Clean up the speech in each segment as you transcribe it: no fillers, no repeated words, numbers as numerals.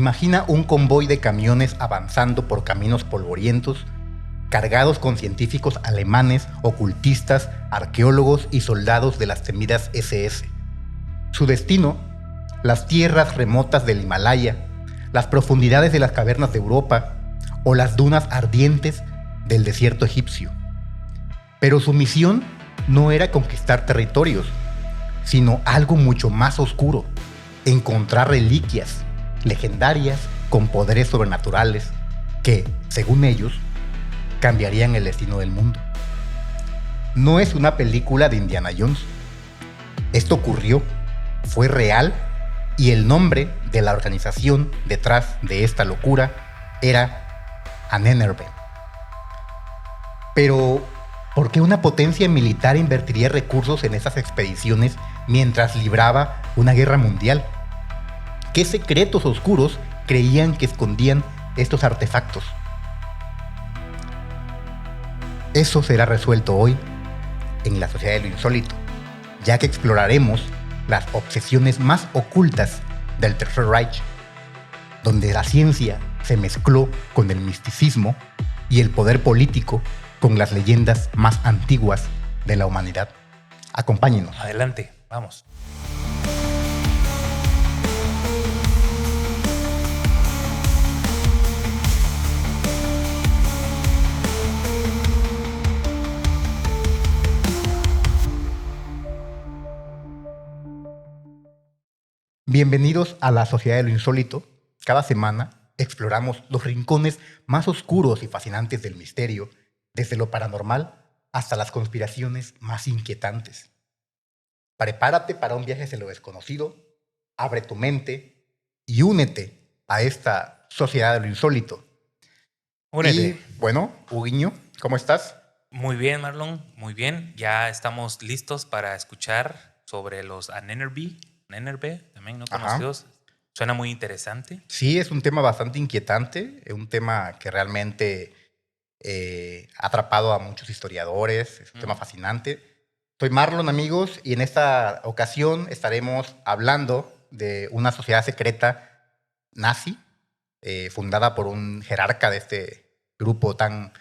Imagina un convoy de camiones avanzando por caminos polvorientos, cargados con científicos alemanes, ocultistas, arqueólogos y soldados de las temidas SS. Su destino, las tierras remotas del Himalaya, las profundidades de las cavernas de Europa o las dunas ardientes del desierto egipcio. Pero su misión no era conquistar territorios, sino algo mucho más oscuro: encontrar reliquias legendarias con poderes sobrenaturales que, según ellos, cambiarían el destino del mundo. No es una película de Indiana Jones. Esto ocurrió, fue real, y el nombre de la organización detrás de esta locura era Ahnenerbe. Pero, ¿por qué una potencia militar invertiría recursos en esas expediciones mientras libraba una guerra mundial? ¿Qué secretos oscuros creían que escondían estos artefactos? Eso será resuelto hoy en la Sociedad de lo Insólito, ya que exploraremos las obsesiones más ocultas del Tercer Reich, donde la ciencia se mezcló con el misticismo y el poder político con las leyendas más antiguas de la humanidad. Acompáñenos. Adelante, vamos. Bienvenidos a la Sociedad de lo Insólito. Cada semana exploramos los rincones más oscuros y fascinantes del misterio, desde lo paranormal hasta las conspiraciones más inquietantes. Prepárate para un viaje hacia lo desconocido, abre tu mente y únete a esta Sociedad de lo Insólito. Únete. Y bueno, Huguiño, ¿cómo estás? Muy bien, Marlon, muy bien. Ya estamos listos para escuchar sobre los Ahnenerbe, también no conocidos. Suena muy interesante. Sí, es un tema bastante inquietante, es un tema que realmente ha atrapado a muchos historiadores, es un tema fascinante. Soy Marlon, amigos, y en esta ocasión estaremos hablando de una sociedad secreta nazi, fundada por un jerarca de este grupo tan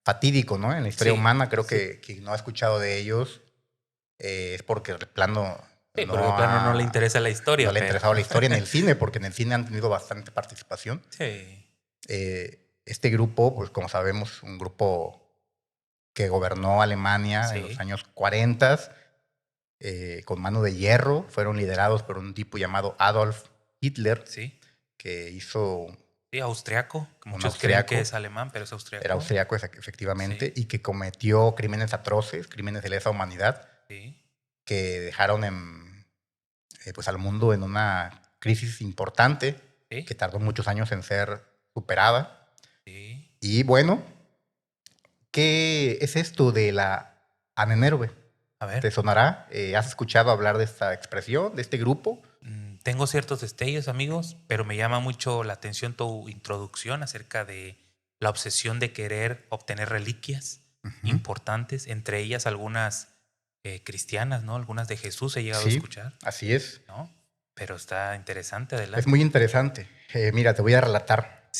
fatídico, ¿no? En la historia humana. Creo que quien no ha escuchado de ellos es porque de plano... Sí, porque de plano no le interesa la historia. No le ha interesado la historia en el cine, porque en el cine han tenido bastante participación. Sí. Este grupo, pues como sabemos, un grupo que gobernó Alemania en los años 40, con mano de hierro. Fueron liderados por un tipo llamado Adolf Hitler, que hizo... Sí, austriaco. Muchos creen que es alemán, pero es austriaco. Era austriaco, efectivamente, y que cometió crímenes atroces, crímenes de lesa humanidad, que dejaron pues al mundo en una crisis importante, que tardó muchos años en ser superada. Y bueno, ¿qué es esto de la Ahnenerbe? A ver. ¿Te sonará? ¿Has escuchado hablar de esta expresión, de este grupo? Tengo ciertos destellos, amigos, pero me llama mucho la atención tu introducción acerca de la obsesión de querer obtener reliquias importantes, entre ellas algunas cristianas, ¿no? Algunas de Jesús he llegado a escuchar. Así es. ¿No? Pero está interesante, adelante. Es muy interesante. Mira, te voy a relatar.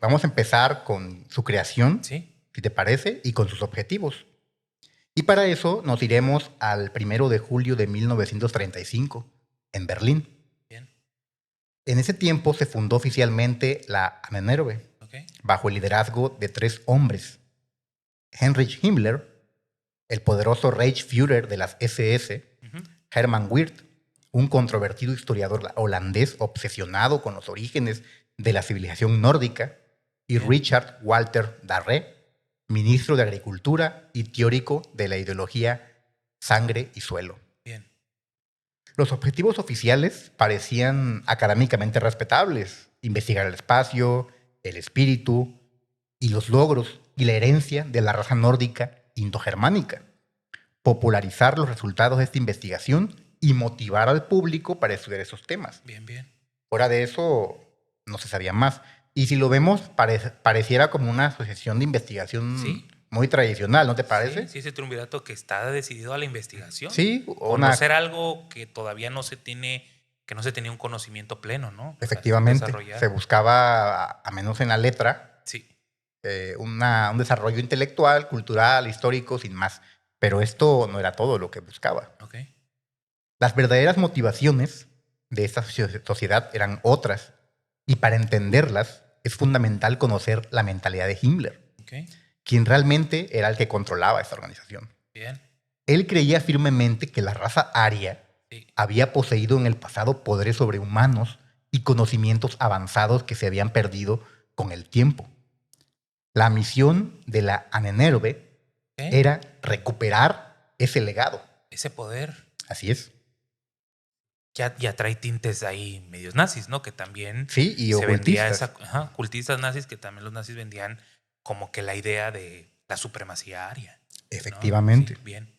Vamos a empezar con su creación, si te parece, y con sus objetivos. Y para eso nos iremos al 1 de julio de 1935, en Berlín. Bien. En ese tiempo se fundó oficialmente la Ahnenerbe, bajo el liderazgo de 3 hombres: Heinrich Himmler, el poderoso Reichsführer de las SS, Hermann Wirth, un controvertido historiador holandés obsesionado con los orígenes de la civilización nórdica, y Richard Walter Darré, ministro de Agricultura y teórico de la ideología sangre y suelo. Bien. Los objetivos oficiales parecían académicamente respetables: investigar el espacio, el espíritu y los logros y la herencia de la raza nórdica indogermánica, popularizar los resultados de esta investigación y motivar al público para estudiar esos temas. Bien, bien. Fuera de eso, no se sabía más. Y si lo vemos, pareciera como una asociación de investigación muy tradicional, ¿no te parece? Sí, ese triunvirato que está decidido a la investigación. Sí. Conocer algo que todavía no se tiene que no se tenía un conocimiento pleno, ¿no? Efectivamente, Desarrollar. se buscaba, a menos en la letra, Sí, un desarrollo intelectual, cultural, histórico, sin más. Pero esto no era todo lo que buscaba. ok, Las verdaderas motivaciones de esta sociedad eran otras. Y para entenderlas, es fundamental conocer la mentalidad de Himmler, ok, quien realmente era el que controlaba esta organización. bien, Él creía firmemente que la raza aria sí, había poseído en el pasado poderes sobrehumanos y conocimientos avanzados que se habían perdido con el tiempo. La misión de la Ahnenerbe ok. era recuperar ese legado. Ese poder Así es. ya trae tintes ahí medios nazis, ¿no? Que también Sí, y se vendía ocultistas. cultistas nazis, que también los nazis vendían como que la idea de la supremacía aria, ¿no? Efectivamente. Sí, bien.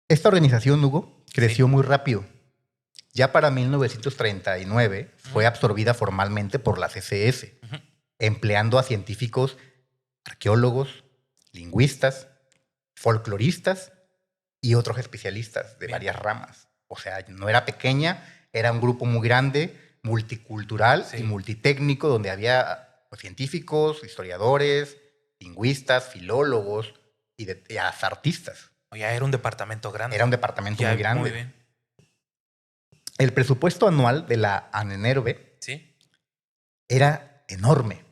Esta organización, Hugo, creció Sí. muy rápido. Ya para 1939 fue Ujú, absorbida formalmente por las SS, ujú. empleando a científicos, arqueólogos, lingüistas, folcloristas y otros especialistas de Bien. varias ramas. O sea, no era pequeña, era un grupo muy grande, multicultural y Sí. multitécnico, donde había pues, científicos, historiadores, lingüistas, filólogos y hasta artistas. O ya era un departamento grande. Era un departamento Ya, muy muy grande. bien. El presupuesto anual de la Ahnenerbe Sí. era enorme.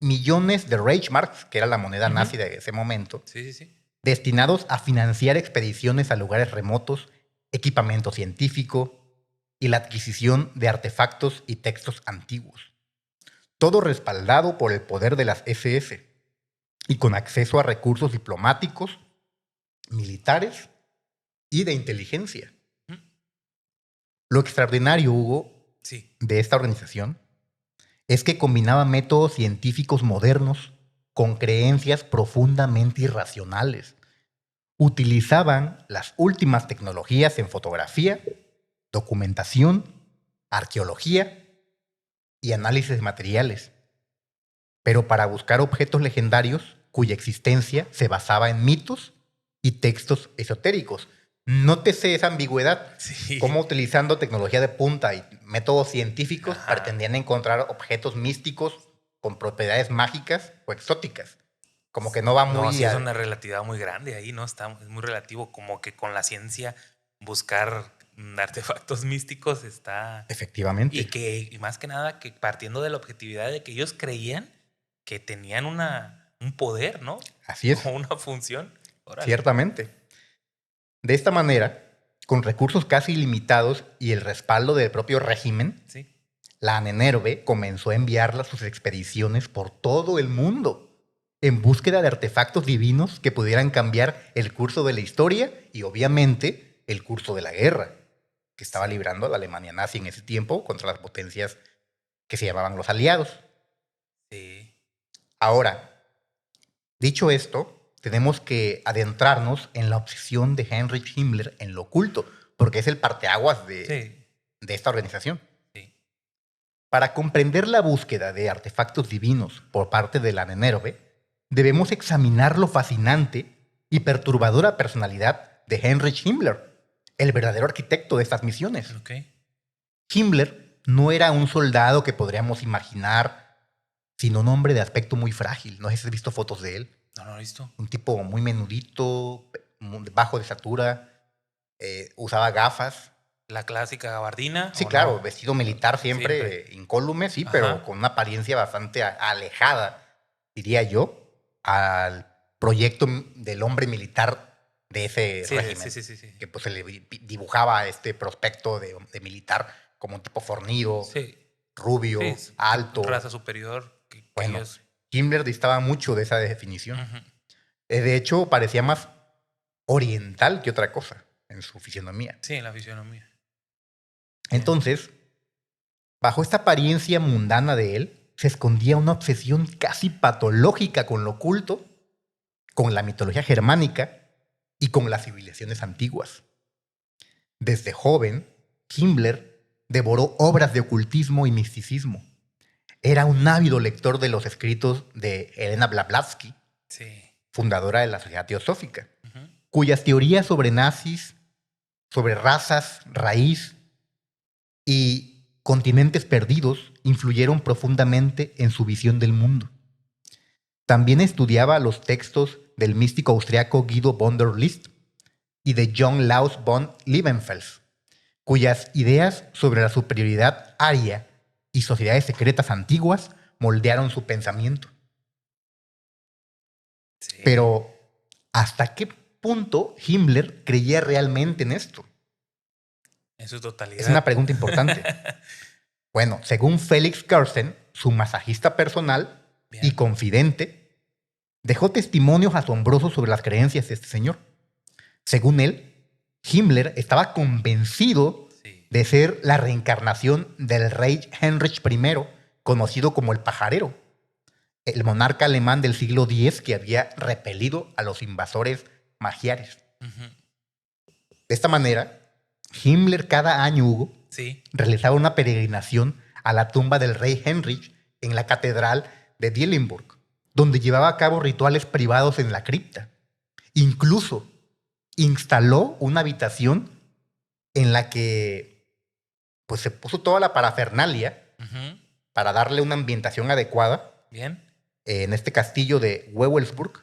Millones de Reichsmarks, que era la moneda Ujú. nazi de ese momento, Sí, sí, sí. destinados a financiar expediciones a lugares remotos, equipamiento científico y la adquisición de artefactos y textos antiguos. Todo respaldado por el poder de las SS y con acceso a recursos diplomáticos, militares y de inteligencia. Ujú. Lo extraordinario, Hugo, Sí. de esta organización es que combinaba métodos científicos modernos con creencias profundamente irracionales. Utilizaban las últimas tecnologías en fotografía, documentación, arqueología y análisis de materiales, pero para buscar objetos legendarios cuya existencia se basaba en mitos y textos esotéricos. Nótese esa ambigüedad, Sí. cómo utilizando tecnología de punta y métodos científicos Ajá. pretendían encontrar objetos místicos con propiedades mágicas o exóticas. Como que no va No, muy... sí es una relatividad muy grande ahí, ¿no? Es muy relativo, como que con la ciencia buscar artefactos místicos está... Efectivamente. Y más que nada que partiendo de la objetividad de que ellos creían que tenían un poder, ¿no? Así es, O una función. Órale. ciertamente. De esta manera, con recursos casi ilimitados y el respaldo del propio régimen, Sí. la Ahnenerbe comenzó a enviar sus expediciones por todo el mundo en búsqueda de artefactos divinos que pudieran cambiar el curso de la historia y obviamente el curso de la guerra que estaba librando la Alemania nazi en ese tiempo contra las potencias que se llamaban los aliados. Sí. Ahora, dicho esto, tenemos que adentrarnos en la obsesión de Heinrich Himmler en lo oculto, porque es el parteaguas Sí. de esta organización. Sí. Para comprender la búsqueda de artefactos divinos por parte de la Ahnenerbe, debemos examinar lo fascinante y perturbadora personalidad de Heinrich Himmler, el verdadero arquitecto de estas misiones. Ok. Himmler no era un soldado que podríamos imaginar, sino un hombre de aspecto muy frágil. No sé si has visto fotos de él. No lo he visto. Un tipo muy menudito, bajo de estatura, usaba gafas. ¿La clásica gabardina? Sí, ¿O claro, no? vestido militar siempre, incólume, sí, pero Ajá. con una apariencia bastante alejada, diría yo, al proyecto del hombre militar de ese Sí, régimen. sí, sí, sí, sí. Que pues se le dibujaba este prospecto de militar como un tipo fornido, Sí. rubio, Sí, es alto. raza superior que Bueno, ellos. Himmler distaba mucho de esa definición. Ujú. De hecho, parecía más oriental que otra cosa en su fisionomía. Sí, la fisionomía. Entonces, bajo esta apariencia mundana de él, se escondía una obsesión casi patológica con lo oculto, con la mitología germánica y con las civilizaciones antiguas. Desde joven, Himmler devoró obras de ocultismo y misticismo. Era un ávido lector de los escritos de Helena Blavatsky, Sí. fundadora de la Sociedad Teosófica, Ujú. cuyas teorías sobre nazis, sobre razas, raíz y continentes perdidos influyeron profundamente en su visión del mundo. También estudiaba los textos del místico austriaco Guido von der List y de John Laus von Liebenfels, cuyas ideas sobre la superioridad aria y sociedades secretas antiguas moldearon su pensamiento. Sí. Pero, ¿hasta qué punto Himmler creía realmente en esto? En su totalidad. Es una pregunta importante. Bueno, según Felix Kersten, su masajista personal Bien. y confidente, dejó testimonios asombrosos sobre las creencias de este señor. Según él, Himmler estaba convencido Sí. de ser la reencarnación del rey Heinrich I, conocido como el pajarero, el monarca alemán del siglo X que había repelido a los invasores magiares. Ujú. De esta manera, Himmler cada año, Hugo, Sí. realizaba una peregrinación a la tumba del rey Heinrich en la catedral de Dillenburg, donde llevaba a cabo rituales privados en la cripta. Incluso instaló una habitación en la que pues, se puso toda la parafernalia Ujú. para darle una ambientación adecuada Bien. en este castillo de Wewelsburg,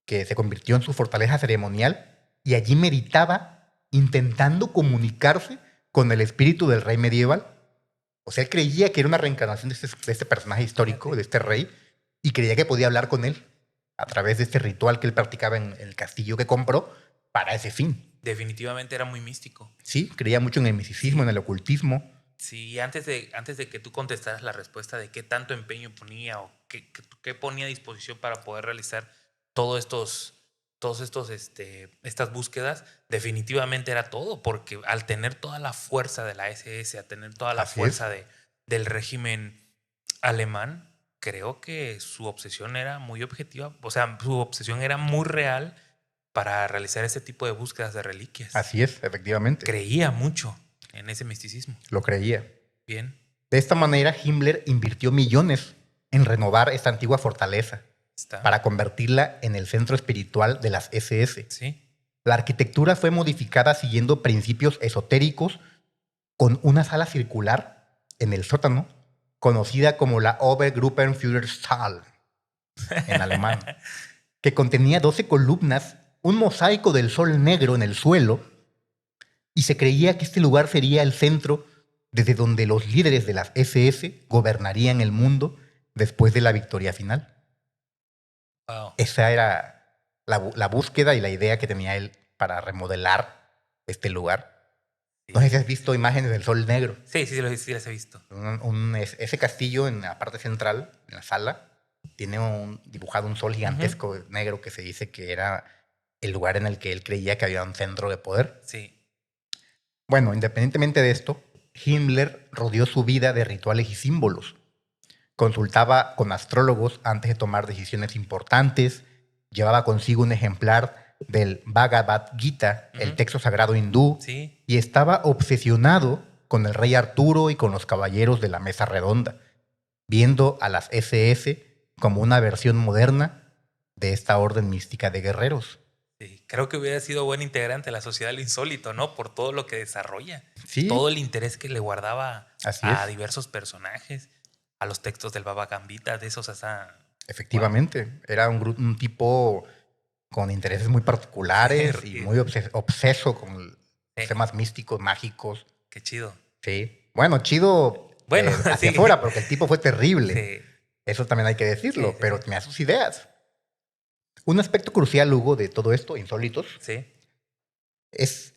que se convirtió en su fortaleza ceremonial, y allí meditaba intentando comunicarse con el espíritu del rey medieval. O sea, él creía que era una reencarnación de este personaje histórico, Fíjate. de este rey, y creía que podía hablar con él a través de este ritual que él practicaba en el castillo que compró para ese fin. Definitivamente era muy místico. Sí, creía mucho en el misticismo, Sí. en el ocultismo. Sí, antes de que tú contestaras la respuesta de qué tanto empeño ponía o qué ponía a disposición para poder realizar estas búsquedas, definitivamente era todo, porque al tener toda la fuerza de la SS, a tener toda la Así fuerza del régimen alemán, creo que su obsesión era muy objetiva, o sea, su obsesión era muy real para realizar este tipo de búsquedas de reliquias. Así es, efectivamente. Creía mucho en ese misticismo. Lo creía. Bien. De esta manera, Himmler invirtió millones en renovar esta antigua fortaleza Está. para convertirla en el centro espiritual de las SS. Sí. La arquitectura fue modificada siguiendo principios esotéricos con una sala circular en el sótano, conocida como la Obergruppenführersaal en alemán, que contenía 12 columnas, un mosaico del sol negro en el suelo, y se creía que este lugar sería el centro desde donde los líderes de las SS gobernarían el mundo después de la victoria final. Wow. Esa era la búsqueda y la idea que tenía él para remodelar este lugar. No sé si has visto imágenes del sol negro. Sí, sí las he visto. Ese castillo en la parte central, en la sala, tiene dibujado un sol gigantesco negro que se dice que era el lugar en el que él creía que había un centro de poder. Sí. Bueno, independientemente de esto, Himmler rodeó su vida de rituales y símbolos. Consultaba con astrólogos antes de tomar decisiones importantes, llevaba consigo un ejemplar del Bhagavad Gita, el texto sagrado hindú, Sí. y estaba obsesionado con el rey Arturo y con los caballeros de la mesa redonda, viendo a las SS como una versión moderna de esta orden mística de guerreros. Sí. Creo que hubiera sido buen integrante de la sociedad del insólito, ¿no? Por todo lo que desarrolla. Sí. Todo el interés que le guardaba Así a es. diversos personajes, a los textos del Baba Gambita, de esos hasta... Efectivamente, era un tipo con intereses muy particulares y muy obseso con los temas místicos, mágicos. Qué chido. Sí. Bueno, chido Bueno, hacia sí. afuera, porque el tipo fue terrible. Sí. Eso también hay que decirlo, Sí, sí, pero sí. tenía sus ideas. Un aspecto crucial, Hugo, de todo esto, insólitos, Sí. es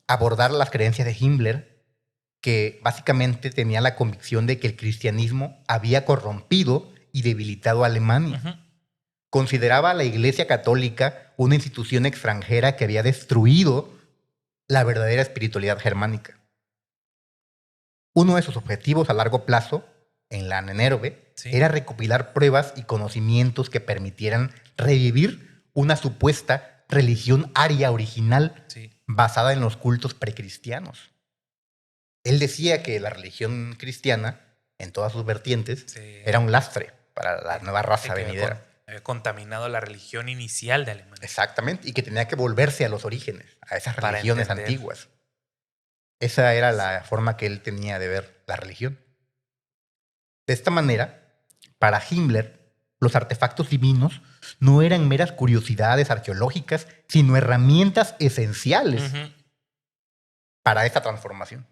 abordar las creencias de Himmler, que básicamente tenía la convicción de que el cristianismo había corrompido y debilitado a Alemania. Ujú. Consideraba a la Iglesia Católica una institución extranjera que había destruido la verdadera espiritualidad germánica. Uno de sus objetivos a largo plazo en la Nenérbe Sí. era recopilar pruebas y conocimientos que permitieran revivir una supuesta religión aria original Sí. basada en los cultos precristianos. Él decía que la religión cristiana, en todas sus vertientes, Sí. era un lastre para la nueva Sí, raza que venidera. había contaminado la religión inicial de Alemania. Exactamente, y que tenía que volverse a los orígenes, a esas Para religiones entender. antiguas. Esa era la forma que él tenía de ver la religión. De esta manera, para Himmler, los artefactos divinos no eran meras curiosidades arqueológicas, sino herramientas esenciales para esta transformación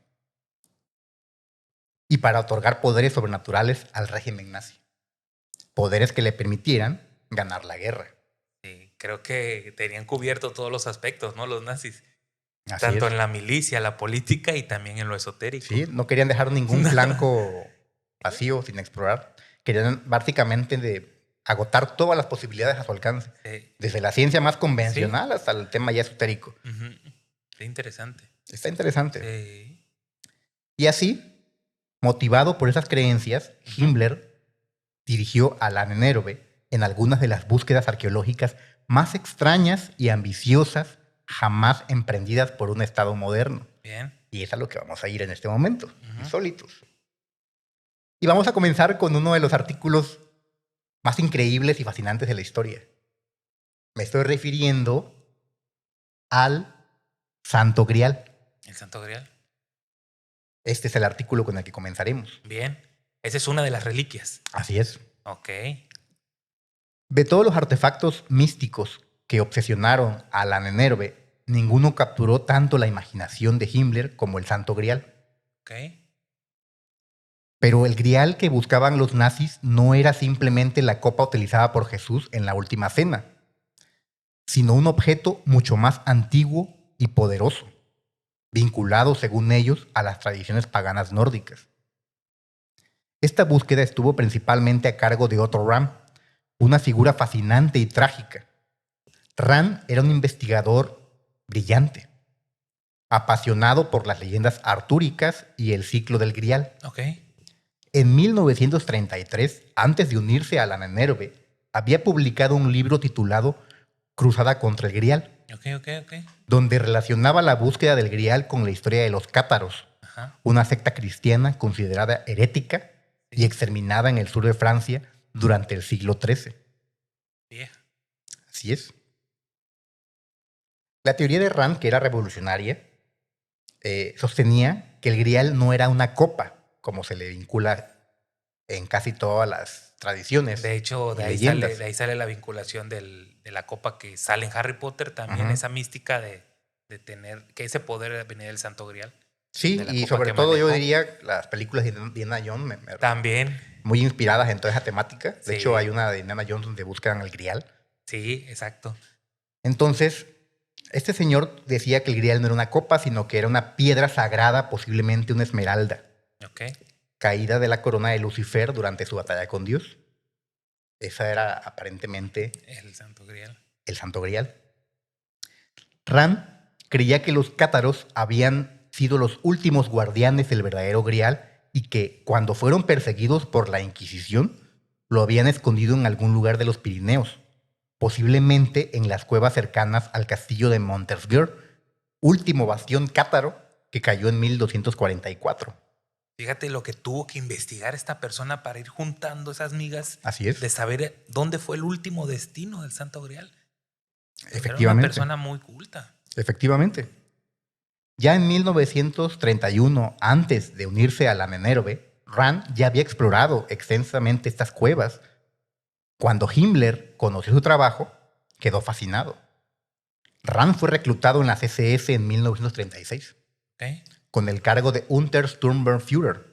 y para otorgar poderes sobrenaturales al régimen nazi. Poderes que le permitieran ganar la guerra. Sí, creo que tenían cubierto todos los aspectos, ¿no? Los nazis. Así Tanto es. en la milicia, la política y también en lo esotérico. Sí, no querían dejar ningún flanco vacío sin explorar. Querían básicamente agotar todas las posibilidades a su alcance. Sí. Desde la ciencia más convencional hasta el tema ya esotérico. Qué interesante. Está interesante. Sí. Y así, motivado por esas creencias, Himmler dirigió a la Nenérove en algunas de las búsquedas arqueológicas más extrañas y ambiciosas jamás emprendidas por un Estado moderno. Bien. Y es a lo que vamos a ir en este momento, insólitos. Y vamos a comenzar con uno de los artículos más increíbles y fascinantes de la historia. Me estoy refiriendo al Santo Grial. ¿El Santo Grial? Este es el artículo con el que comenzaremos. Bien. Esa es una de las reliquias. Así es. Ok. De todos los artefactos místicos que obsesionaron a la Nenérove, ninguno capturó tanto la imaginación de Himmler como el Santo Grial. Ok. Pero el Grial que buscaban los nazis no era simplemente la copa utilizada por Jesús en la Última Cena, sino un objeto mucho más antiguo y poderoso, vinculado, según ellos, a las tradiciones paganas nórdicas. Esta búsqueda estuvo principalmente a cargo de Otto Rahn, una figura fascinante y trágica. Rahn era un investigador brillante, apasionado por las leyendas artúricas y el ciclo del Grial. Ok. En 1933, antes de unirse a la Nenérove, había publicado un libro titulado Cruzada contra el Grial, Ok. donde relacionaba la búsqueda del Grial con la historia de los cátaros, una secta cristiana considerada herética y exterminada en el sur de Francia durante el siglo XIII. Vieja. Así es. La teoría de Rand, que era revolucionaria, sostenía que el Grial no era una copa, como se le vincula en casi todas las tradiciones. De hecho, de ahí sale la vinculación de la copa que sale en Harry Potter, también esa mística de tener, que ese poder venía del Santo Grial. Sí, y sobre todo yo diría las películas de Indiana Jones también muy inspiradas en toda esa temática. De Sí. hecho, hay una de Indiana Jones donde buscan el Grial. Sí, exacto. Entonces, este señor decía que el Grial no era una copa, sino que era una piedra sagrada, posiblemente una esmeralda, caída de la corona de Lucifer durante su batalla con Dios. Esa era aparentemente el Santo Grial. El Santo Grial. Rand creía que los cátaros habían sido los últimos guardianes del verdadero Grial y que, cuando fueron perseguidos por la Inquisición, lo habían escondido en algún lugar de los Pirineos, posiblemente en las cuevas cercanas al castillo de Montesquieu, último bastión cátaro que cayó en 1244. Fíjate lo que tuvo que investigar esta persona para ir juntando esas migas. Así es. De saber dónde fue el último destino del Santo Grial. Efectivamente. Era una persona muy culta. Efectivamente. Ya en 1931, antes de unirse a la Nenérove, Rand ya había explorado extensamente estas cuevas. Cuando Himmler conoció su trabajo, quedó fascinado. Rand fue reclutado en las SS en 1936, con el cargo de Untersturmbannführer,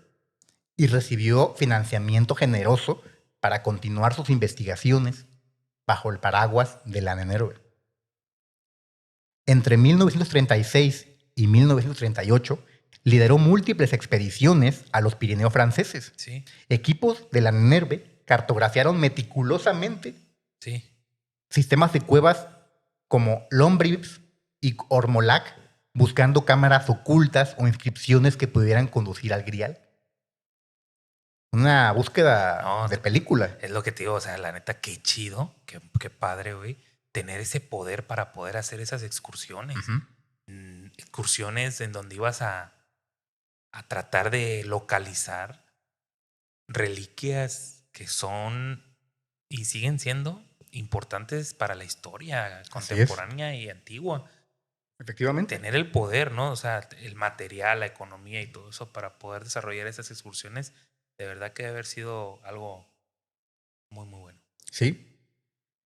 y recibió financiamiento generoso para continuar sus investigaciones bajo el paraguas de la Nenérove. Entre 1936 y 1938, lideró múltiples expediciones a los Pirineos franceses. Sí. Equipos de la Nenérove cartografiaron meticulosamente sí. sistemas de cuevas como Lombrips y Ormolac, buscando cámaras ocultas o inscripciones que pudieran conducir al Grial. Una búsqueda de película. Es lo que te digo, o sea, la neta, qué chido, qué padre, güey, tener ese poder para poder hacer esas excursiones. Excursiones en donde ibas a tratar de localizar reliquias que son y siguen siendo importantes para la historia contemporánea y antigua. Efectivamente. tener el poder, ¿no? O sea, el material, la economía y todo eso para poder desarrollar esas excursiones, de verdad que debe haber sido algo muy, muy bueno. Sí.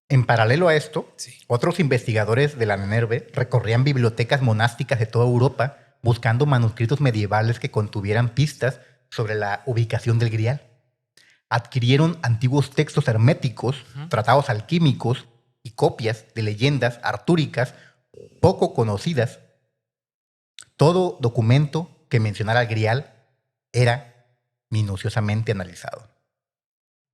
En paralelo a esto, Sí. otros investigadores de la Nenerve recorrían bibliotecas monásticas de toda Europa buscando manuscritos medievales que contuvieran pistas sobre la ubicación del Grial. Adquirieron antiguos textos herméticos, tratados alquímicos y copias de leyendas artúricas poco conocidas. Todo documento que mencionara al Grial era minuciosamente analizado.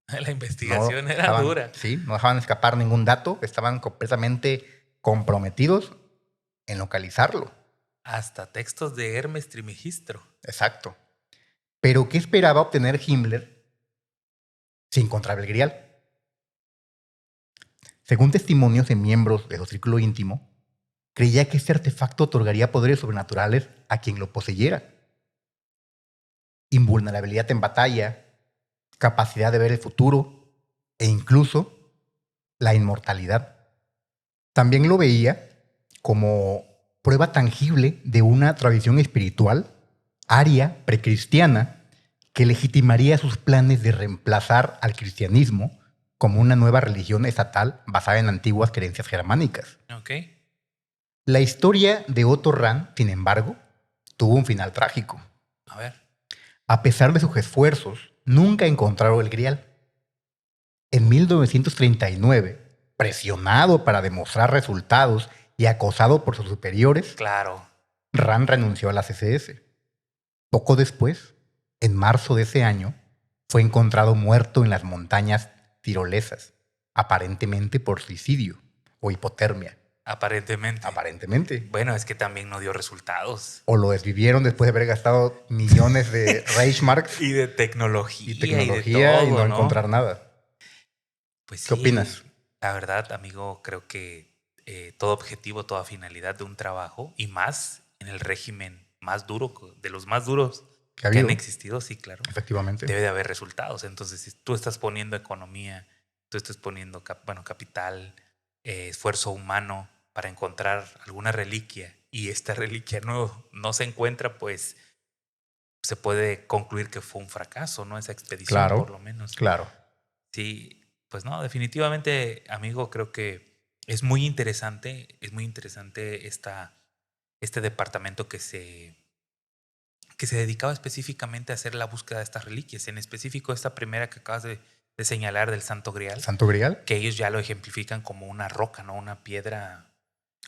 La investigación era dura. Sí, no dejaban escapar ningún dato, estaban completamente comprometidos en localizarlo. Hasta textos de Hermes Trismegisto. Exacto. Pero ¿qué esperaba obtener Himmler si encontraba el Grial? Según testimonios de miembros de su círculo íntimo, creía que este artefacto otorgaría poderes sobrenaturales a quien lo poseyera. Invulnerabilidad en batalla, capacidad de ver el futuro e incluso la inmortalidad. También lo veía como prueba tangible de una tradición espiritual aria precristiana que legitimaría sus planes de reemplazar al cristianismo como una nueva religión estatal basada en antiguas creencias germánicas. Ok. La historia de Otto Rahn, sin embargo, tuvo un final trágico. A ver. A pesar de sus esfuerzos, nunca encontraron el Grial. En 1939, presionado para demostrar resultados y acosado por sus superiores, Claro. Rahn renunció a la CSS. Poco después, en marzo de ese año, fue encontrado muerto en las montañas tirolesas, aparentemente por suicidio o hipotermia. Aparentemente. Aparentemente. Bueno, es que también no dio resultados. O lo desvivieron después de haber gastado millones de Reichsmarks Y de tecnología. y tecnología y todo, no encontrar nada. Pues ¿Qué sí, opinas? La verdad, amigo, creo que todo objetivo, toda finalidad de un trabajo, y más en el régimen más duro, de los más duros ¿Qué ha que han habido? existido, sí, claro, Efectivamente. debe de haber resultados. Entonces, si tú estás poniendo economía, tú estás poniendo capital, esfuerzo humano para encontrar alguna reliquia y esta reliquia no se encuentra, pues se puede concluir que fue un fracaso, ¿no? Esa expedición, Claro, por lo menos. claro. Sí, pues no, definitivamente, amigo, creo que es muy interesante este departamento que se dedicaba específicamente a hacer la búsqueda de estas reliquias, en específico esta primera que acabas de señalar del Santo Grial, ¿Santo Grial? que ellos ya lo ejemplifican como una roca, ¿no? Una piedra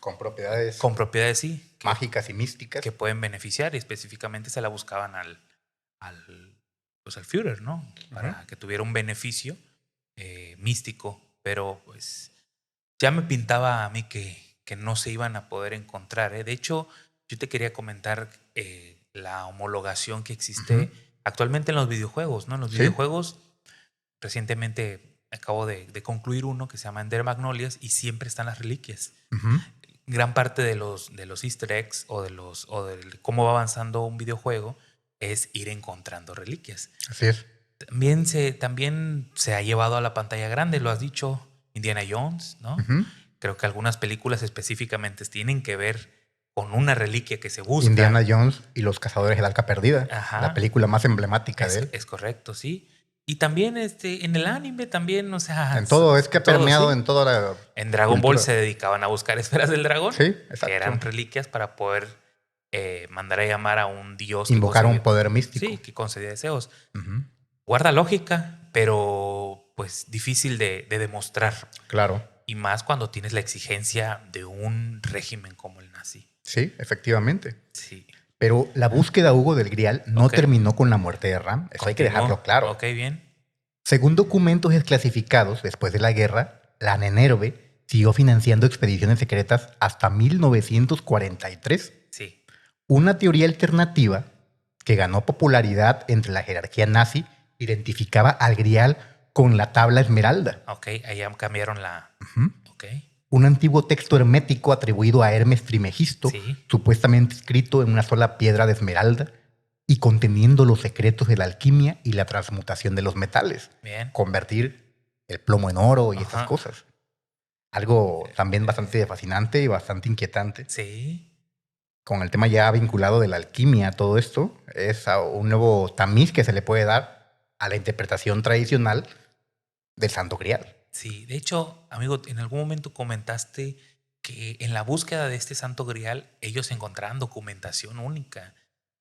Con propiedades con propiedades, sí, mágicas y místicas. que pueden beneficiar, y específicamente se la buscaban pues al Führer, ¿no? Para que tuviera un beneficio místico, pero pues ya me pintaba a mí que no se iban a poder encontrar. De hecho, yo te quería comentar la homologación que existe actualmente en los videojuegos, ¿no? En los videojuegos, recientemente acabo de concluir uno que se llama Ender Magnolias y siempre están las reliquias. Gran parte de los easter eggs o de cómo va avanzando un videojuego es ir encontrando reliquias. Así es. También se ha llevado a la pantalla grande, lo has dicho, Indiana Jones, ¿no? Creo que algunas películas específicamente tienen que ver con una reliquia que se busca. Indiana Jones y los cazadores del Arca Perdida. Ajá. La película más emblemática de él. Es correcto, sí. Y también en el anime también, o sea... En todo, es que ha permeado ¿sí? en toda la En Dragon cultura. Ball se dedicaban a buscar esferas del dragón. Sí, exacto. Que eran reliquias para poder mandar a llamar a un dios. Invocar un poder místico. Sí, que concedía deseos. Guarda lógica, pero pues difícil de demostrar. Claro. Y más cuando tienes la exigencia de un régimen como el nazi. Sí, efectivamente. Sí. Pero la búsqueda, Hugo, del Grial no terminó con la muerte de Rahn. Eso hay que dejarlo claro. Ok, bien. Según documentos desclasificados después de la guerra, la Nenerve siguió financiando expediciones secretas hasta 1943. Sí. Una teoría alternativa que ganó popularidad entre la jerarquía nazi identificaba al Grial con la tabla esmeralda. Ok, ahí ya cambiaron la... Ok. Un antiguo texto hermético atribuido a Hermes Trismegisto, supuestamente escrito en una sola piedra de esmeralda y conteniendo los secretos de la alquimia y la transmutación de los metales. Bien. Convertir el plomo en oro y estas cosas. Algo también bastante fascinante y bastante inquietante. Sí. con el tema ya vinculado de la alquimia, todo esto, es un nuevo tamiz que se le puede dar a la interpretación tradicional del Santo Grial. Sí, de hecho, amigo, en algún momento comentaste que en la búsqueda de este Santo Grial ellos encontraban documentación única.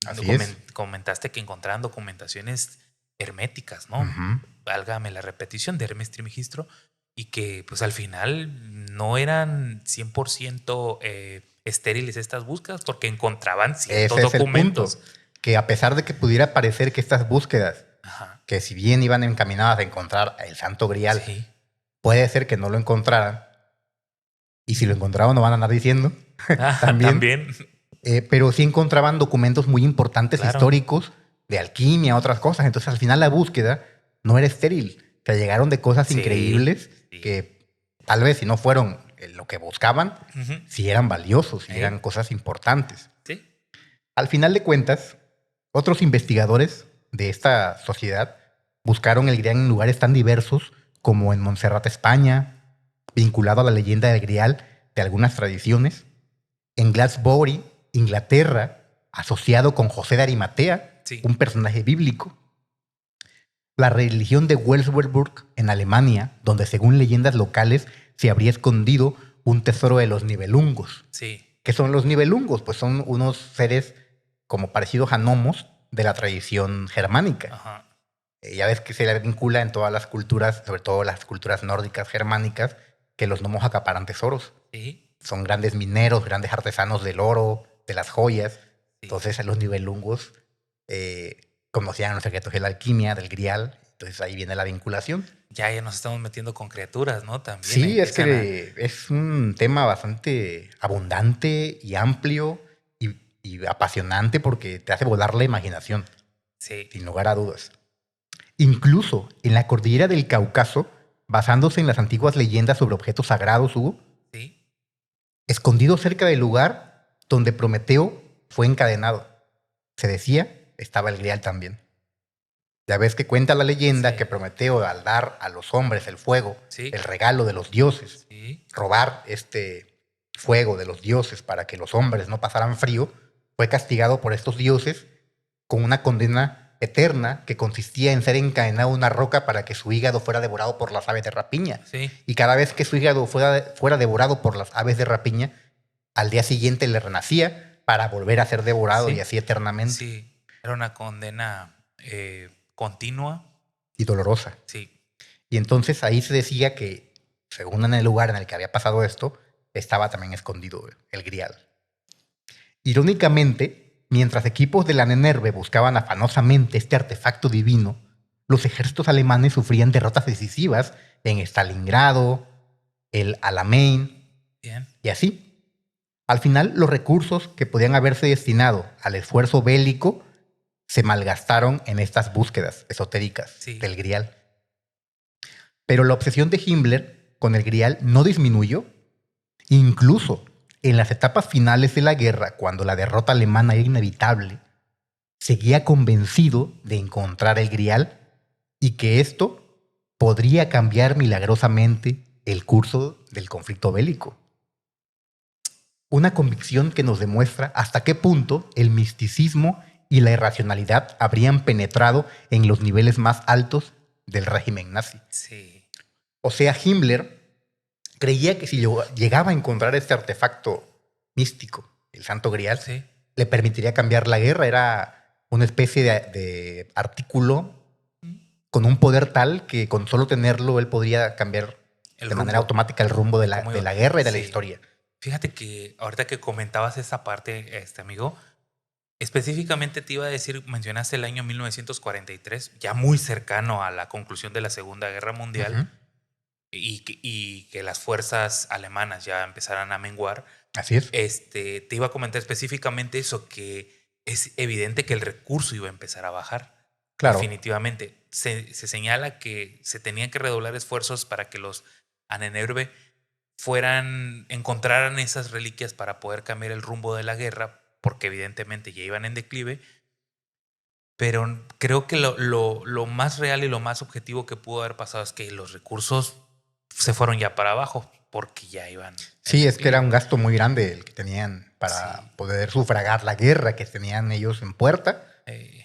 Así es. Comentaste que encontraban documentaciones herméticas, ¿no? Ujú. Válgame la repetición de Hermes Trismegisto, y que pues al final no eran 100% estériles estas búsquedas porque encontraban ciertos Ese es el documentos. punto. Que a pesar de que pudiera parecer que estas búsquedas, Ajá. que si bien iban encaminadas a encontrar el Santo Grial, Sí. puede ser que no lo encontraran. Y si lo encontraban, no van a andar diciendo. También. Pero sí encontraban documentos muy importantes Claro. históricos de alquimia, otras cosas. Entonces, al final, la búsqueda no era estéril. O sea, llegaron de cosas Sí, increíbles sí. que tal vez si no fueron lo que buscaban, Ujú. sí eran valiosos, sí Sí. eran cosas importantes. Sí. Al final de cuentas, otros investigadores de esta sociedad buscaron el Grial en lugares tan diversos como en Montserrat, España, vinculado a la leyenda del Grial de algunas tradiciones, en Glasgow, Inglaterra, asociado con José de Arimatea, Sí. un personaje bíblico, la religión de Welsberg en Alemania, donde según leyendas locales se habría escondido un tesoro de los Nibelungos. Sí. ¿Qué son los Nibelungos? Pues son unos seres como parecidos a gnomos de la tradición germánica. Ajá. Ya ves que se le vincula en todas las culturas, sobre todo las culturas nórdicas germánicas, que los gnomos acaparan tesoros. Sí. Son grandes mineros, grandes artesanos del oro, de las joyas. Sí. Entonces los Nibelungos conocían los secretos de la alquimia, del Grial. Entonces ahí viene la vinculación. Ya nos estamos metiendo con criaturas, ¿no? También. Sí, es que es un tema bastante abundante y amplio y apasionante porque te hace volar la imaginación, Sí. sin lugar a dudas. Incluso en la cordillera del Cáucaso, basándose en las antiguas leyendas sobre objetos sagrados, Hugo, Sí. escondido cerca del lugar donde Prometeo fue encadenado. Se decía, estaba el Grial también. Ya ves que cuenta la leyenda Sí. que Prometeo, al dar a los hombres el fuego, Sí. el regalo de los dioses, Sí. robar este fuego de los dioses para que los hombres no pasaran frío, fue castigado por estos dioses con una condena eterna que consistía en ser encadenado a una roca para que su hígado fuera devorado por las aves de rapiña. Sí. Y cada vez que su hígado fuera devorado por las aves de rapiña, al día siguiente le renacía para volver a ser devorado Sí. y así eternamente. Sí. Era una condena continua. Y dolorosa. Sí. Y entonces ahí se decía que, según en el lugar en el que había pasado esto, estaba también escondido el Grial. Irónicamente, mientras equipos de la Nenerve buscaban afanosamente este artefacto divino, los ejércitos alemanes sufrían derrotas decisivas en Stalingrado, el Alamein Bien. y así. Al final, los recursos que podían haberse destinado al esfuerzo bélico se malgastaron en estas búsquedas esotéricas Sí. del Grial. Pero la obsesión de Himmler con el Grial no disminuyó. Incluso en las etapas finales de la guerra, cuando la derrota alemana era inevitable, seguía convencido de encontrar el Grial y que esto podría cambiar milagrosamente el curso del conflicto bélico. Una convicción que nos demuestra hasta qué punto el misticismo y la irracionalidad habrían penetrado en los niveles más altos del régimen nazi. Sí. O sea, Himmler creía que si llegaba a encontrar este artefacto místico, el Santo Grial, Sí. le permitiría cambiar la guerra. Era una especie de artículo con un poder tal que con solo tenerlo él podría cambiar de manera automática el rumbo de la guerra y de la historia. Fíjate que ahorita que comentabas esa parte, amigo, específicamente te iba a decir, mencionaste el año 1943, ya muy cercano a la conclusión de la Segunda Guerra Mundial. Ujú. Y que las fuerzas alemanas ya empezaran a menguar. Así es. Te iba a comentar específicamente eso, que es evidente que el recurso iba a empezar a bajar. Claro. Definitivamente. Se señala que se tenían que redoblar esfuerzos para que los Ahnenerbe encontraran esas reliquias para poder cambiar el rumbo de la guerra, porque evidentemente ya iban en declive. Pero creo que lo más real y lo más objetivo que pudo haber pasado es que los recursos se fueron ya para abajo porque ya iban. Sí, es que era un gasto muy grande el que tenían para poder sufragar la guerra que tenían ellos en puerta.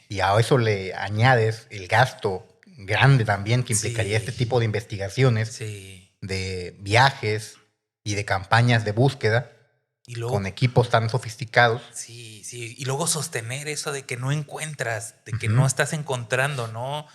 Y a eso le añades el gasto grande también que implicaría este tipo de investigaciones, de viajes y de campañas de búsqueda y luego, con equipos tan sofisticados. Sí. Y luego sostener eso de que no encuentras, de que no estás encontrando, ¿no?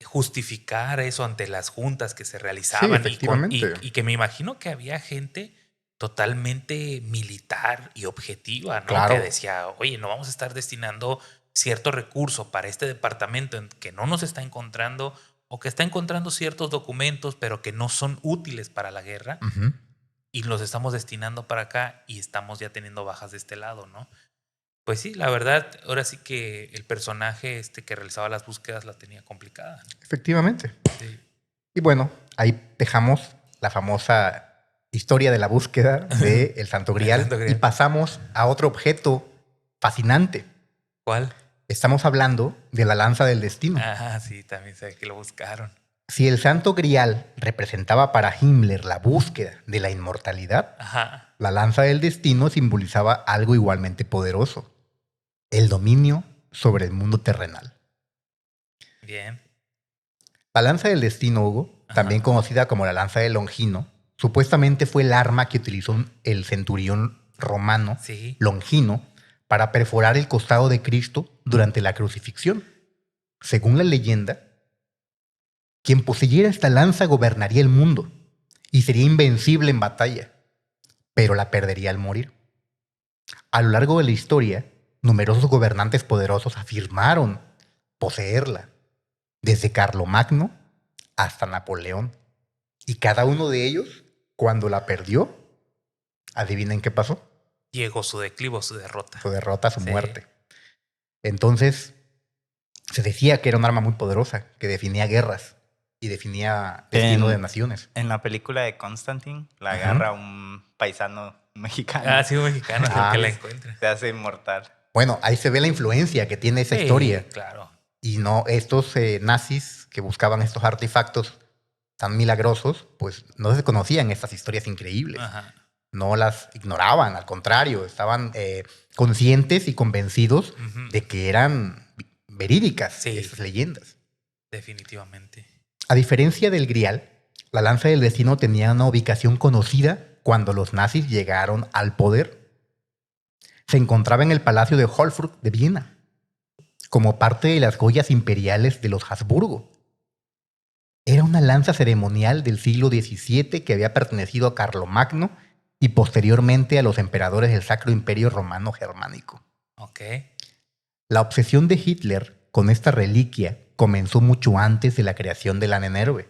Justificar eso ante las juntas que se realizaban. Sí, efectivamente. Y que me imagino que había gente totalmente militar y objetiva, ¿no? Claro. Que decía, oye, no vamos a estar destinando cierto recurso para este departamento en que no nos está encontrando o que está encontrando ciertos documentos, pero que no son útiles para la guerra. Y los estamos destinando para acá y estamos ya teniendo bajas de este lado, ¿no? Pues sí, la verdad, ahora sí que el personaje que realizaba las búsquedas la tenía complicada. Efectivamente. Sí. Y bueno, ahí dejamos la famosa historia de la búsqueda del Santo Grial y pasamos a otro objeto fascinante. ¿Cuál? Estamos hablando de la lanza del destino. Ah, sí, también sé que lo buscaron. Si el Santo Grial representaba para Himmler la búsqueda de la inmortalidad, la lanza del destino simbolizaba algo igualmente poderoso: el dominio sobre el mundo terrenal. Bien. La lanza del destino, Hugo, también conocida como la lanza de Longino, supuestamente fue el arma que utilizó el centurión romano Longino para perforar el costado de Cristo durante la crucifixión. Según la leyenda, quien poseyera esta lanza gobernaría el mundo y sería invencible en batalla, pero la perdería al morir. A lo largo de la historia, numerosos gobernantes poderosos afirmaron poseerla, desde Carlomagno hasta Napoleón. Y cada uno de ellos, cuando la perdió, adivinen qué pasó. Llegó su declive, su derrota. Su derrota, su muerte. Entonces, se decía que era un arma muy poderosa, que definía guerras y definía destino de naciones. En la película de Constantine, la agarra un paisano mexicano. Ah, sí, un mexicano es el que la encuentra. Se hace inmortal. Bueno, ahí se ve la influencia que tiene esa historia. Claro. Y no, estos nazis que buscaban estos artefactos tan milagrosos, pues no se conocían estas historias increíbles. No las ignoraban, al contrario, estaban conscientes y convencidos de que eran verídicas esas leyendas. Definitivamente. A diferencia del Grial, la lanza del destino tenía una ubicación conocida cuando los nazis llegaron al poder. Se encontraba en el Palacio de Hofburg de Viena, como parte de las joyas imperiales de los Habsburgo. Era una lanza ceremonial del siglo XVII que había pertenecido a Carlomagno y posteriormente a los emperadores del Sacro Imperio Romano Germánico. La obsesión de Hitler con esta reliquia comenzó mucho antes de la creación de la Ahnenerbe.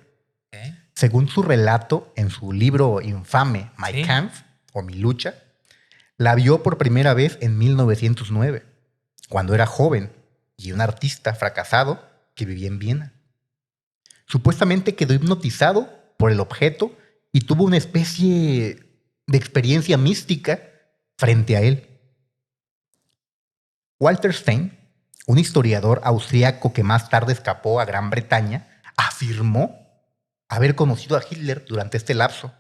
Según su relato en su libro infame Mein Kampf, o Mi Lucha, la vio por primera vez en 1909, cuando era joven y un artista fracasado que vivía en Viena. Supuestamente quedó hipnotizado por el objeto y tuvo una especie de experiencia mística frente a él. Walter Stein, un historiador austríaco que más tarde escapó a Gran Bretaña, afirmó haber conocido a Hitler durante este lapso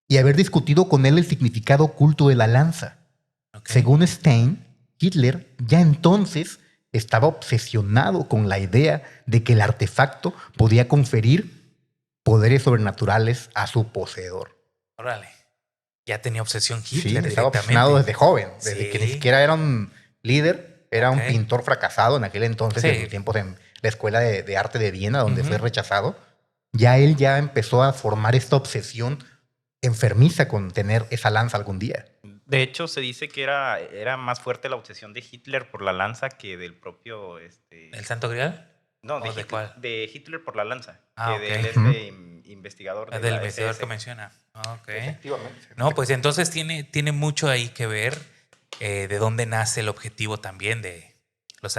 y haber discutido con él el significado oculto de la lanza. Según Stein, Hitler ya entonces estaba obsesionado con la idea de que el artefacto podía conferir poderes sobrenaturales a su poseedor. Órale. Ya tenía obsesión Hitler. Sí, estaba obsesionado desde joven, desde que ni siquiera era un líder, era un pintor fracasado en aquel entonces, en sus tiempos en la Escuela de Arte de Viena, donde fue rechazado. Ya él ya empezó a formar esta obsesión enfermiza con tener esa lanza algún día. De hecho, se dice que era más fuerte la obsesión de Hitler por la lanza que del propio... ¿El Santo Grial? No, ¿de Hitler, cuál? de Hitler por la lanza. Ah, que de investigador. Del investigador que menciona. Efectivamente. No, pues entonces tiene mucho ahí que ver de dónde nace el objetivo también de los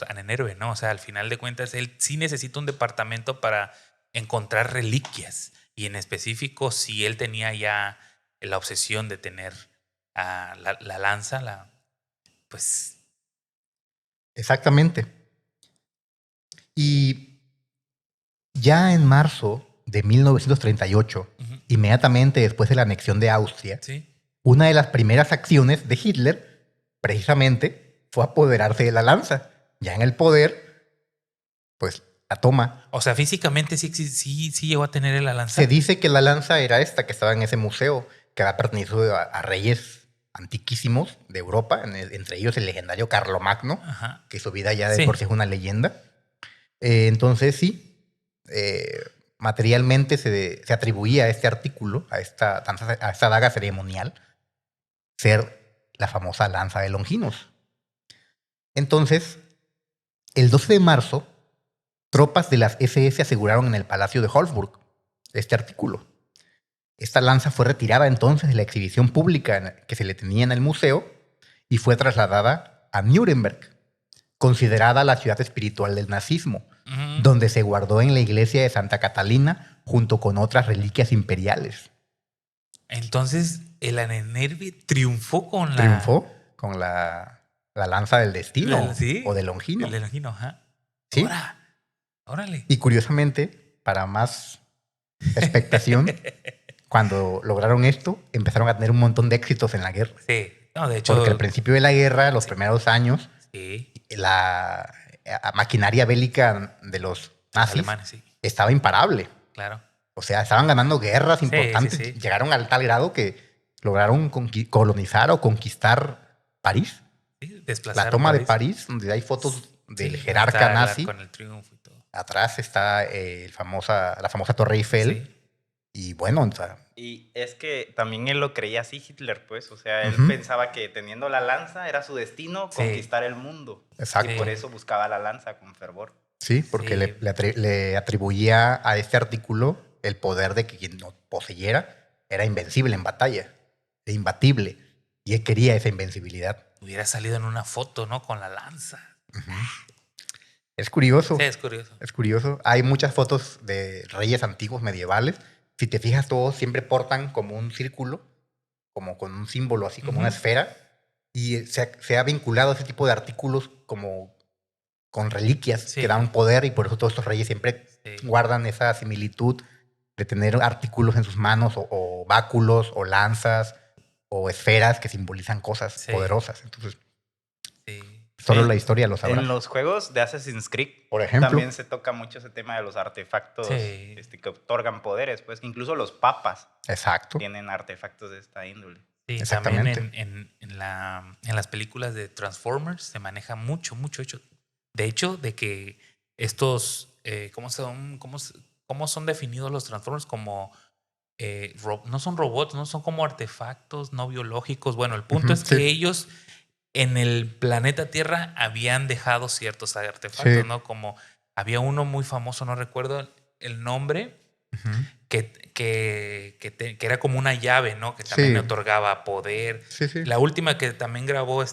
Ahnenerbe, ¿no? O sea, al final de cuentas, él sí necesita un departamento para encontrar reliquias. Y en específico, si él tenía ya la obsesión de tener la lanza, pues... Exactamente. Y ya en marzo de 1938, inmediatamente después de la anexión de Austria, una de las primeras acciones de Hitler, precisamente, fue apoderarse de la lanza. Ya en el poder, pues la toma. O sea, físicamente sí llegó a tener la lanza. Se dice que la lanza era esta que estaba en ese museo, que había pertenecido a reyes antiquísimos de Europa, entre ellos el legendario Carlomagno, que su vida ya de por sí es una leyenda. Entonces sí, materialmente se atribuía a este artículo, a esta daga ceremonial, ser la famosa lanza de Longinos. Entonces, el 12 de marzo, tropas de las SS aseguraron en el Palacio de Holzburg este artículo. Esta lanza fue retirada entonces de la exhibición pública que se le tenía en el museo y fue trasladada a Nuremberg, considerada la ciudad espiritual del nazismo, donde se guardó en la iglesia de Santa Catalina junto con otras reliquias imperiales. Entonces, el Ahnenerbe triunfó con la lanza del destino, o de Longino. El de Longino, ajá. Sí. Órale. Y curiosamente, para más expectación, cuando lograron esto, empezaron a tener un montón de éxitos en la guerra. Sí. No, de hecho, porque al principio de la guerra, los primeros años, la maquinaria bélica de los nazis alemanes, estaba imparable. Claro. O sea, estaban ganando guerras importantes. Sí. Llegaron al tal grado que lograron colonizar o conquistar París. Sí, desplazar la toma de París, donde hay fotos del jerarca nazi. Con el triunfo y todo. Atrás está la famosa Torre Eiffel. Sí. Y bueno, o sea, y es que también él lo creía así, Hitler, pues. O sea, él pensaba que teniendo la lanza era su destino conquistar el mundo. Exacto. Y por eso buscaba la lanza con fervor. Sí, porque le atribuía a este artículo el poder de que quien lo poseyera era invencible en batalla, e imbatible. Y él quería esa invencibilidad. Hubiera salido en una foto, ¿no? Con la lanza. Es curioso. Sí, es curioso. Es curioso. Hay muchas fotos de reyes antiguos medievales. Si te fijas, todos siempre portan como un círculo, como con un símbolo, así como una esfera. Y se ha vinculado a ese tipo de artículos como con reliquias que dan poder, y por eso todos estos reyes siempre guardan esa similitud de tener artículos en sus manos, o báculos, o lanzas, o esferas que simbolizan cosas poderosas. Entonces, solo la historia lo sabrá. En los juegos de Assassin's Creed, por ejemplo, también se toca mucho ese tema de los artefactos que otorgan poderes. Pues incluso los papas tienen artefactos de esta índole. Sí, exactamente. También en las películas de Transformers se maneja mucho hecho. De hecho, de que estos, ¿cómo son definidos los Transformers? Como, no son robots, no son como artefactos no biológicos. Bueno, el punto es que ellos en el planeta Tierra habían dejado ciertos artefactos, ¿no? Como había uno muy famoso, no recuerdo el nombre, que era como una llave, ¿no? Que también le otorgaba poder. La última que también grabó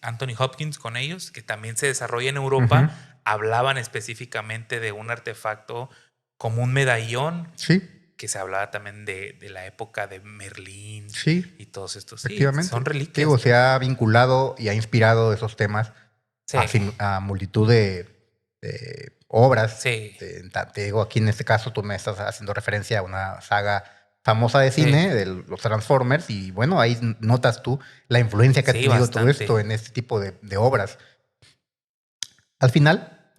Anthony Hopkins con ellos, que también se desarrolla en Europa, hablaban específicamente de un artefacto como un medallón, que se hablaba también de la época de Merlín y todos estos. Efectivamente. Son reliquias. Digo, se ha vinculado y ha inspirado esos temas a multitud de obras. Te digo, aquí en este caso tú me estás haciendo referencia a una saga famosa de cine, de los Transformers, y bueno, ahí notas tú la influencia que ha tenido todo esto en este tipo de obras. Al final,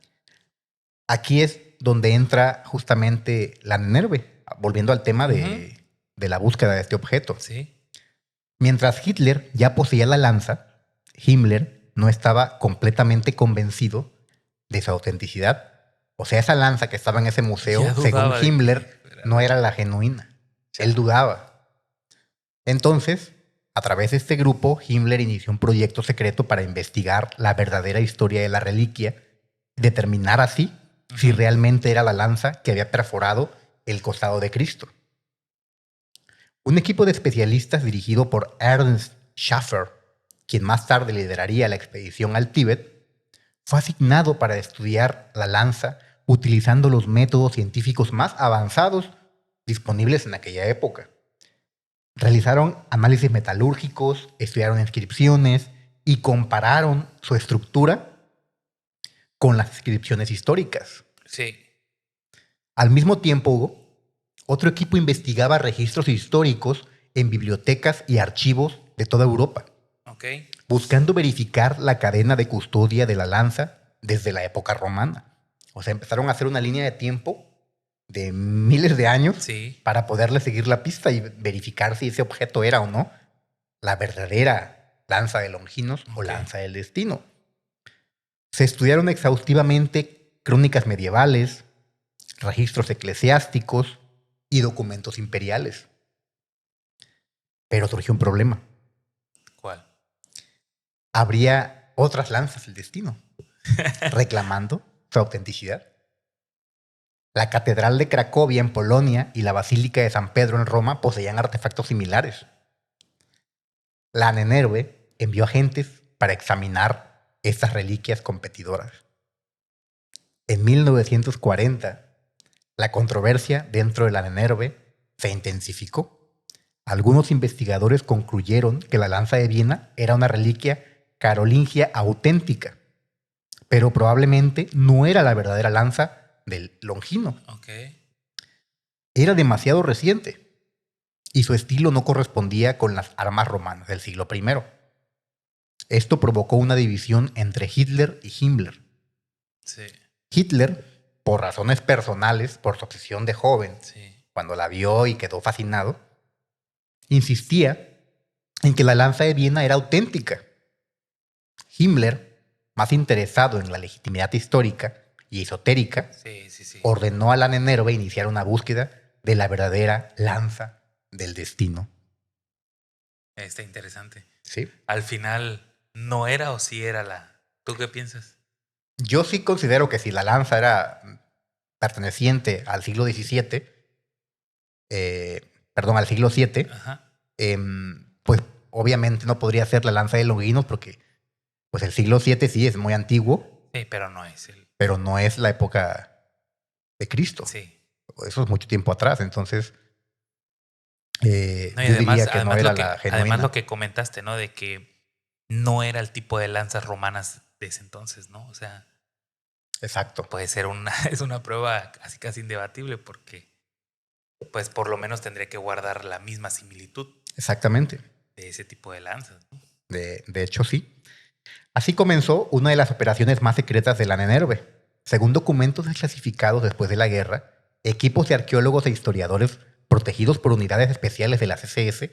aquí es donde entra justamente la Ahnenerbe, volviendo al tema de la búsqueda de este objeto. Mientras Hitler ya poseía la lanza, Himmler no estaba completamente convencido de su autenticidad. O sea, esa lanza que estaba en ese museo, según Himmler, no era la genuina. Él dudaba. Entonces, a través de este grupo, Himmler inició un proyecto secreto para investigar la verdadera historia de la reliquia y determinar así si realmente era la lanza que había perforado el costado de Cristo. Un equipo de especialistas dirigido por Ernst Schaffer, quien más tarde lideraría la expedición al Tíbet, fue asignado para estudiar la lanza utilizando los métodos científicos más avanzados disponibles en aquella época. Realizaron análisis metalúrgicos, estudiaron inscripciones y compararon su estructura con las inscripciones históricas. Al mismo tiempo, Hugo, otro equipo investigaba registros históricos en bibliotecas y archivos de toda Europa, buscando verificar la cadena de custodia de la lanza desde la época romana. O sea, empezaron a hacer una línea de tiempo de miles de años para poderle seguir la pista y verificar si ese objeto era o no la verdadera lanza de Longinos o lanza del destino. Se estudiaron exhaustivamente crónicas medievales, registros eclesiásticos y documentos imperiales. Pero surgió un problema. ¿Cuál? Habría otras lanzas del destino reclamando su autenticidad. La Catedral de Cracovia en Polonia y la Basílica de San Pedro en Roma poseían artefactos similares. La Ahnenerbe envió agentes para examinar estas reliquias competidoras. En 1940, la controversia dentro de la Ahnenerbe se intensificó. Algunos investigadores concluyeron que la lanza de Viena era una reliquia carolingia auténtica, pero probablemente no era la verdadera lanza del Longino. Era demasiado reciente y su estilo no correspondía con las armas romanas del siglo I. Esto provocó una división entre Hitler y Himmler. Hitler, por razones personales, por su obsesión de joven, cuando la vio y quedó fascinado, insistía en que la lanza de Viena era auténtica. Himmler, más interesado en la legitimidad histórica y esotérica, ordenó a la Ahnenerbe iniciar una búsqueda de la verdadera lanza del destino. Está interesante. Sí. Al final, ¿no era o sí era la? ¿Tú qué piensas? Yo sí considero que si la lanza era perteneciente al siglo XVII, al siglo VII, pues obviamente no podría ser la lanza de Longinos porque pues el siglo VII sí es muy antiguo. Sí, pero no es pero no es la época de Cristo. Eso es mucho tiempo atrás. Entonces, yo diría que no era la genuina. Además, lo que comentaste, ¿no? De que no era el tipo de lanzas romanas de ese entonces, ¿no? O sea, exacto. Puede ser es una prueba casi indebatible porque, pues, por lo menos tendría que guardar la misma similitud. Exactamente. De ese tipo de lanzas, ¿no? De hecho, sí. Así comenzó una de las operaciones más secretas de la Ahnenerbe. Según documentos desclasificados después de la guerra, equipos de arqueólogos e historiadores protegidos por unidades especiales de las SS,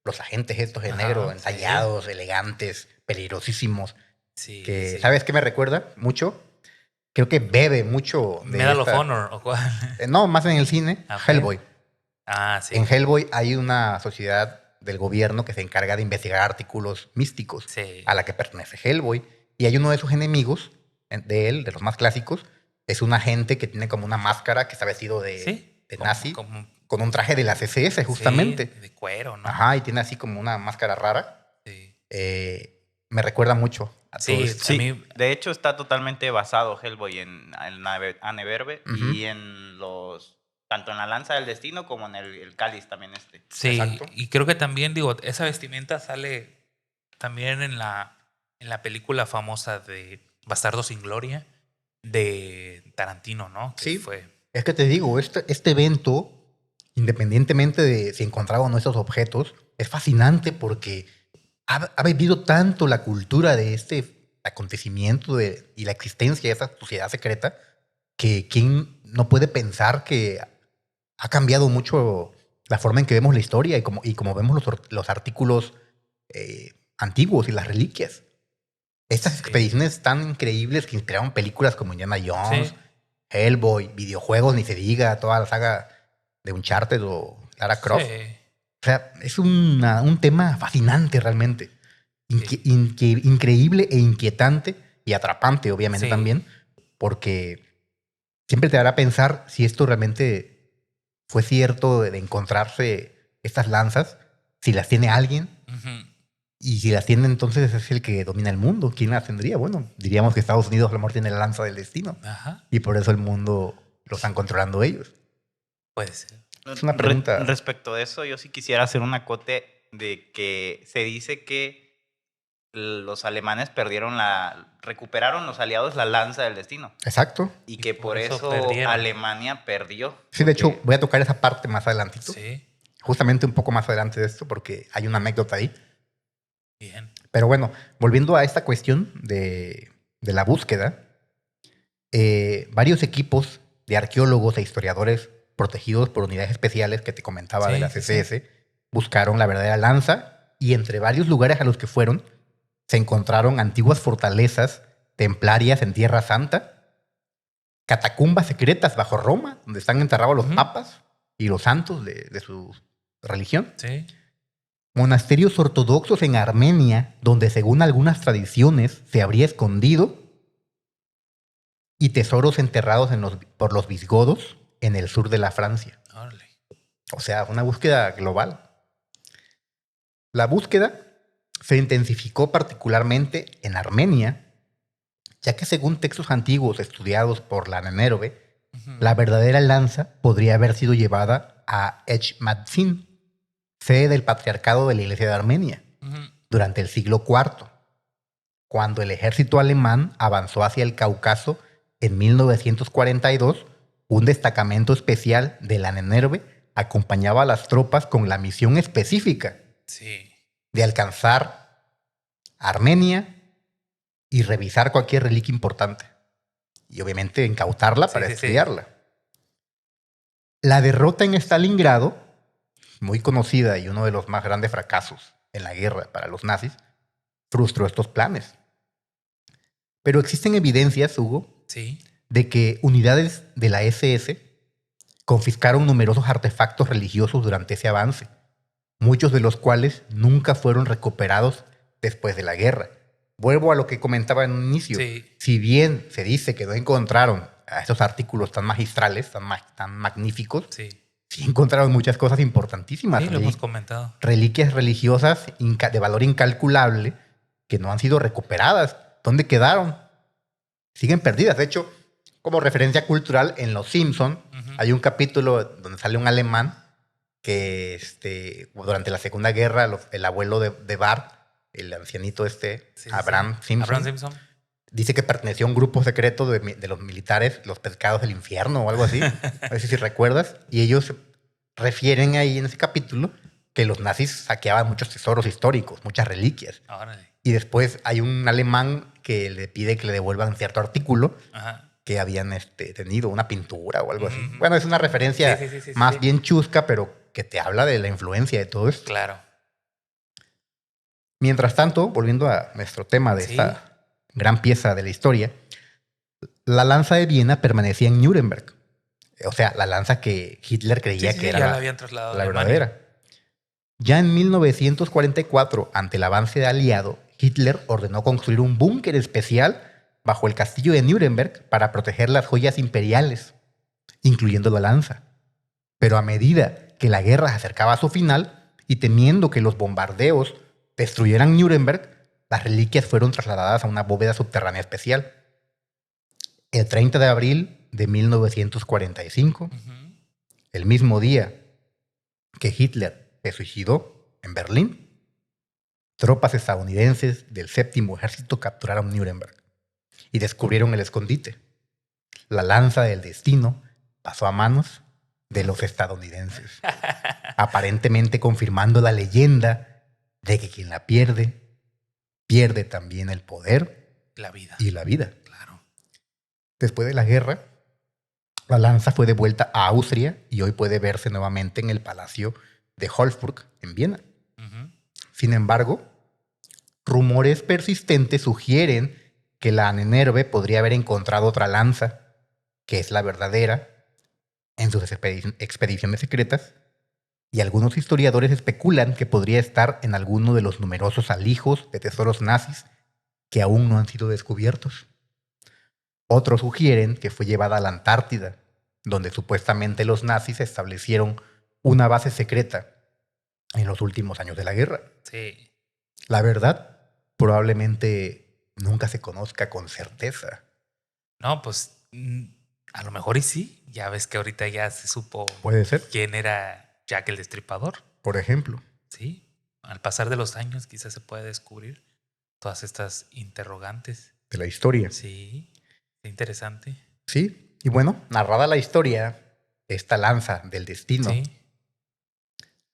los agentes estos de negro, entallados, elegantes, peligrosísimos. ¿Sabes qué me recuerda mucho? Creo que bebe mucho de Medal of Honor, ¿o cuál? No, más en el cine, Hellboy. Sí. En Hellboy hay una sociedad del gobierno que se encarga de investigar artículos místicos a la que pertenece Hellboy. Y hay uno de sus enemigos, de él, de los más clásicos, es un agente que tiene como una máscara que está vestido de nazi, con un traje de las SS, justamente. De cuero, ¿no? Ajá, y tiene así como una máscara rara. Me recuerda mucho a todo esto. A mí, de hecho, está totalmente basado Hellboy en Ahnenerbe y en los... Tanto en la lanza del destino como en el cáliz también Sí, exacto. Y creo que también, esa vestimenta sale también en la película famosa de Bastardos sin Gloria de Tarantino, ¿no? Sí, es que te digo, este evento, independientemente de si encontraba o no esos objetos, es fascinante porque ha vivido tanto la cultura de este acontecimiento y la existencia de esa sociedad secreta que quién no puede pensar que ha cambiado mucho la forma en que vemos la historia y como vemos los artículos antiguos y las reliquias. Estas expediciones tan increíbles que inspiraron películas como Indiana Jones, Hellboy, videojuegos, ni se diga, toda la saga de Uncharted o Lara Croft. O sea, es un tema fascinante realmente. Increíble e inquietante y atrapante, obviamente, también, porque siempre te hará pensar si esto realmente fue cierto de encontrarse estas lanzas, si las tiene alguien, y si las tiene entonces es el que domina el mundo. ¿Quién las tendría? Bueno, diríamos que Estados Unidos a lo mejor tiene la lanza del destino. Y por eso el mundo lo están controlando ellos. Puede ser. Es una pregunta. Respecto a eso, yo sí quisiera hacer un acote de que se dice que los alemanes recuperaron los aliados la lanza del destino. Exacto. Y que por eso perdieron. Alemania perdió. Sí, de hecho, voy a tocar esa parte más adelantito. Sí, Justamente un poco más adelante de esto, porque hay una anécdota ahí. bien. Pero bueno, volviendo a esta cuestión de la búsqueda, varios equipos de arqueólogos e historiadores protegidos por unidades especiales que te comentaba Sí, de las sí, SS buscaron la verdadera lanza y entre varios lugares a los que fueron se encontraron antiguas fortalezas templarias en Tierra Santa, catacumbas secretas bajo Roma, donde están enterrados los papas y los santos de su religión. Sí. Monasterios ortodoxos en Armenia, donde según algunas tradiciones se habría escondido, y tesoros enterrados por los visigodos en el sur de la Francia. Órale. O sea, una búsqueda global. La búsqueda se intensificó particularmente en Armenia, ya que según textos antiguos estudiados por la Nenerve, la verdadera lanza podría haber sido llevada a Echmatzin, sede del patriarcado de la Iglesia de Armenia, durante el siglo IV, cuando el ejército alemán avanzó hacia el Cáucaso en 1942. Un destacamento especial de la Nenerve acompañaba a las tropas con la misión específica de alcanzar Armenia y revisar cualquier reliquia importante. Y obviamente incautarla para estudiarla. La derrota en Stalingrado, muy conocida y uno de los más grandes fracasos en la guerra para los nazis, frustró estos planes. Pero existen evidencias, Hugo, de que unidades de la SS confiscaron numerosos artefactos religiosos durante ese avance, muchos de los cuales nunca fueron recuperados después de la guerra. Vuelvo a lo que comentaba en un inicio. Si bien se dice que no encontraron a estos artículos tan magistrales, tan magníficos, sí encontraron muchas cosas importantísimas. Sí, lo hemos comentado. Reliquias religiosas de valor incalculable que no han sido recuperadas. ¿Dónde quedaron? Siguen perdidas. De hecho, como referencia cultural, en Los Simpson hay un capítulo donde sale un alemán que durante la Segunda Guerra, el abuelo de Bart, el ancianito Abraham Simpson, dice que perteneció a un grupo secreto de los militares, los pescados del infierno o algo así. No sé si recuerdas. Y ellos refieren ahí en ese capítulo que los nazis saqueaban muchos tesoros históricos, muchas reliquias. Órale. Y después hay un alemán que le pide que le devuelvan cierto artículo que habían tenido, una pintura o algo así. Bueno, es una referencia más bien chusca, pero que te habla de la influencia de todo esto. Claro. Mientras tanto, volviendo a nuestro tema de esta gran pieza de la historia, la lanza de Viena permanecía en Nuremberg. O sea, la lanza que Hitler creía que era la verdadera. Ya en 1944, ante el avance de aliado, Hitler ordenó construir un búnker especial bajo el castillo de Nuremberg para proteger las joyas imperiales, incluyendo la lanza. Pero a medida que la guerra se acercaba a su final y temiendo que los bombardeos destruyeran Nuremberg, las reliquias fueron trasladadas a una bóveda subterránea especial. El 30 de abril de 1945, el mismo día que Hitler se suicidó en Berlín, tropas estadounidenses del séptimo ejército capturaron Nuremberg y descubrieron el escondite. La lanza del destino pasó a manos de los estadounidenses, aparentemente confirmando la leyenda de que quien la pierde, pierde también el poder y la vida. Claro. Después de la guerra, la lanza fue devuelta a Austria y hoy puede verse nuevamente en el Palacio de Hofburg, en Viena. Sin embargo, rumores persistentes sugieren que la Nenerve podría haber encontrado otra lanza, que es la verdadera, en sus expediciones secretas, y algunos historiadores especulan que podría estar en alguno de los numerosos alijos de tesoros nazis que aún no han sido descubiertos. Otros sugieren que fue llevada a la Antártida, donde supuestamente los nazis establecieron una base secreta en los últimos años de la guerra. Sí. La verdad, probablemente nunca se conozca con certeza. No, pues a lo mejor y sí. Ya ves que ahorita ya se supo. Puede ser. ¿Quién era Jack el Destripador? Por ejemplo. Sí. Al pasar de los años quizás se puede descubrir. todas estas interrogantes. de la historia. Sí, qué interesante. Sí, y bueno, narrada la historia, esta lanza del destino, Sí.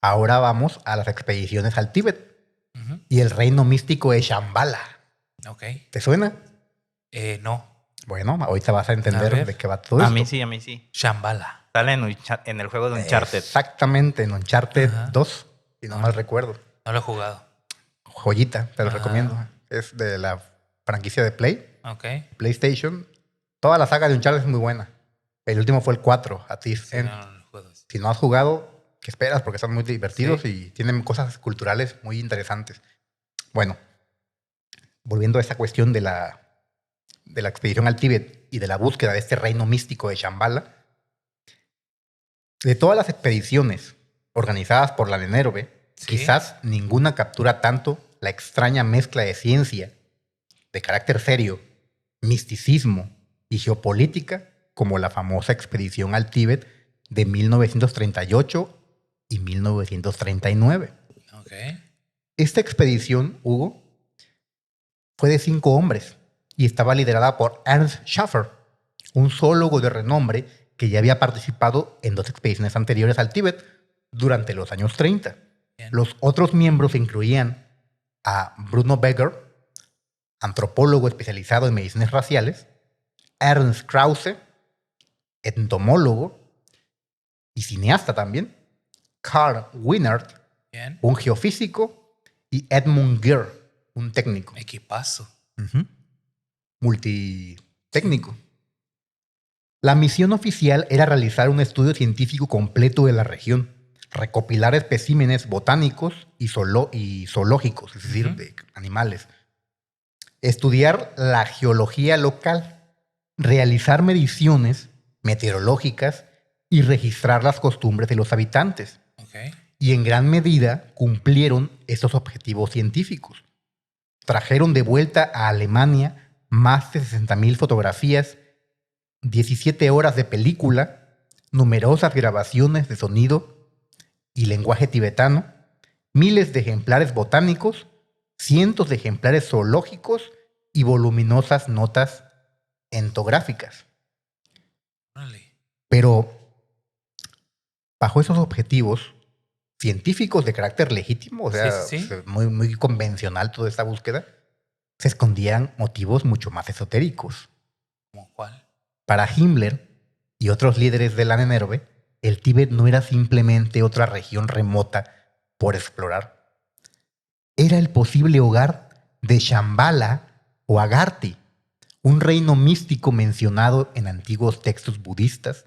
ahora vamos a las expediciones al Tíbet Ujú. y el reino místico de Shambhala. Ok. ¿Te suena? No. Bueno, ahorita vas a A entender ver. de qué va todo esto. A mí sí. Shambhala. Sale en el juego de Uncharted. Exactamente, en Uncharted Ajá. 2, si no mal recuerdo. No lo he jugado. Joyita, te lo Ajá. recomiendo. Es de la franquicia de Ok. PlayStation. Toda la saga de Uncharted es muy buena. El último fue el 4, a ti. Sí, no lo juego. Si no has jugado, ¿qué esperas? Porque están muy divertidos Sí. y tienen cosas culturales muy interesantes. Bueno, volviendo a esta cuestión de la expedición al Tíbet y de la búsqueda de este reino místico de Shambhala, de todas las expediciones organizadas por la Nenerve, Sí. quizás ninguna captura tanto la extraña mezcla de ciencia, de carácter serio, misticismo y geopolítica como la famosa expedición al Tíbet de 1938 y 1939. Ok. Esta expedición, Hugo, fue de 5 hombres y estaba liderada por Ernst Schaffer, un zoólogo de renombre que ya había participado en 2 expediciones anteriores al Tíbet durante los años 30. Bien. Los otros miembros incluían a Bruno Beger, antropólogo especializado en mediciones raciales, Ernst Krause, entomólogo y cineasta también, Karl Wienert, Bien. un geofísico, y Edmund Gere, un técnico. Equipazo. Multitécnico. La misión oficial era realizar un estudio científico completo de la región, recopilar especímenes botánicos y zoológicos, es decir, Ujú. de animales, estudiar la geología local, realizar mediciones meteorológicas y registrar las costumbres de los habitantes. Ok. Y en gran medida cumplieron estos objetivos científicos. Trajeron de vuelta a Alemania más de 60.000 fotografías, 17 horas de película, numerosas grabaciones de sonido y lenguaje tibetano, miles de ejemplares botánicos, cientos de ejemplares zoológicos y voluminosas notas entográficas. Órale. Pero bajo esos objetivos científicos de carácter legítimo, o sea, Sí. muy, muy convencional toda esta búsqueda, se escondían motivos mucho más esotéricos. ¿Cómo cuál? Para Himmler y otros líderes de la Nenerve, el Tíbet no era simplemente otra región remota por explorar. Era el posible hogar de Shambhala o Agartha, un reino místico mencionado en antiguos textos budistas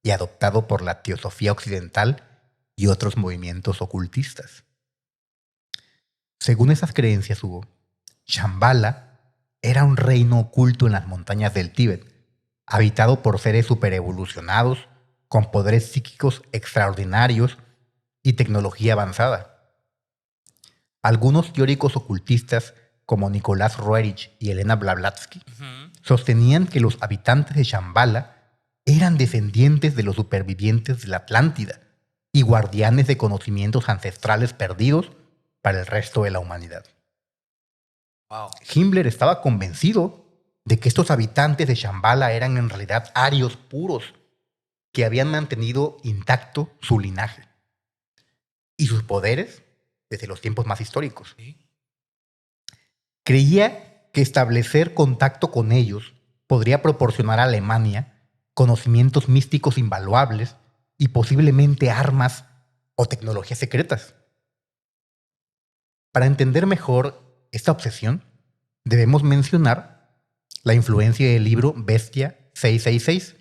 y adoptado por la teosofía occidental y otros movimientos ocultistas. Según esas creencias, Hugo, Shambhala era un reino oculto en las montañas del Tíbet, habitado por seres superevolucionados, con poderes psíquicos extraordinarios y tecnología avanzada. Algunos teóricos ocultistas, como Nicolás Roerich y Elena Blavatsky, Ujú. sostenían que los habitantes de Shambhala eran descendientes de los supervivientes de la Atlántida y guardianes de conocimientos ancestrales perdidos para el resto de la humanidad. Wow. Himmler estaba convencido de que estos habitantes de Shambhala eran en realidad arios puros que habían mantenido intacto su linaje y sus poderes desde los tiempos más históricos. Sí. Creía que establecer contacto con ellos podría proporcionar a Alemania conocimientos místicos invaluables y posiblemente armas o tecnologías secretas. Para entender mejor esta obsesión, debemos mencionar la influencia del libro Bestia 666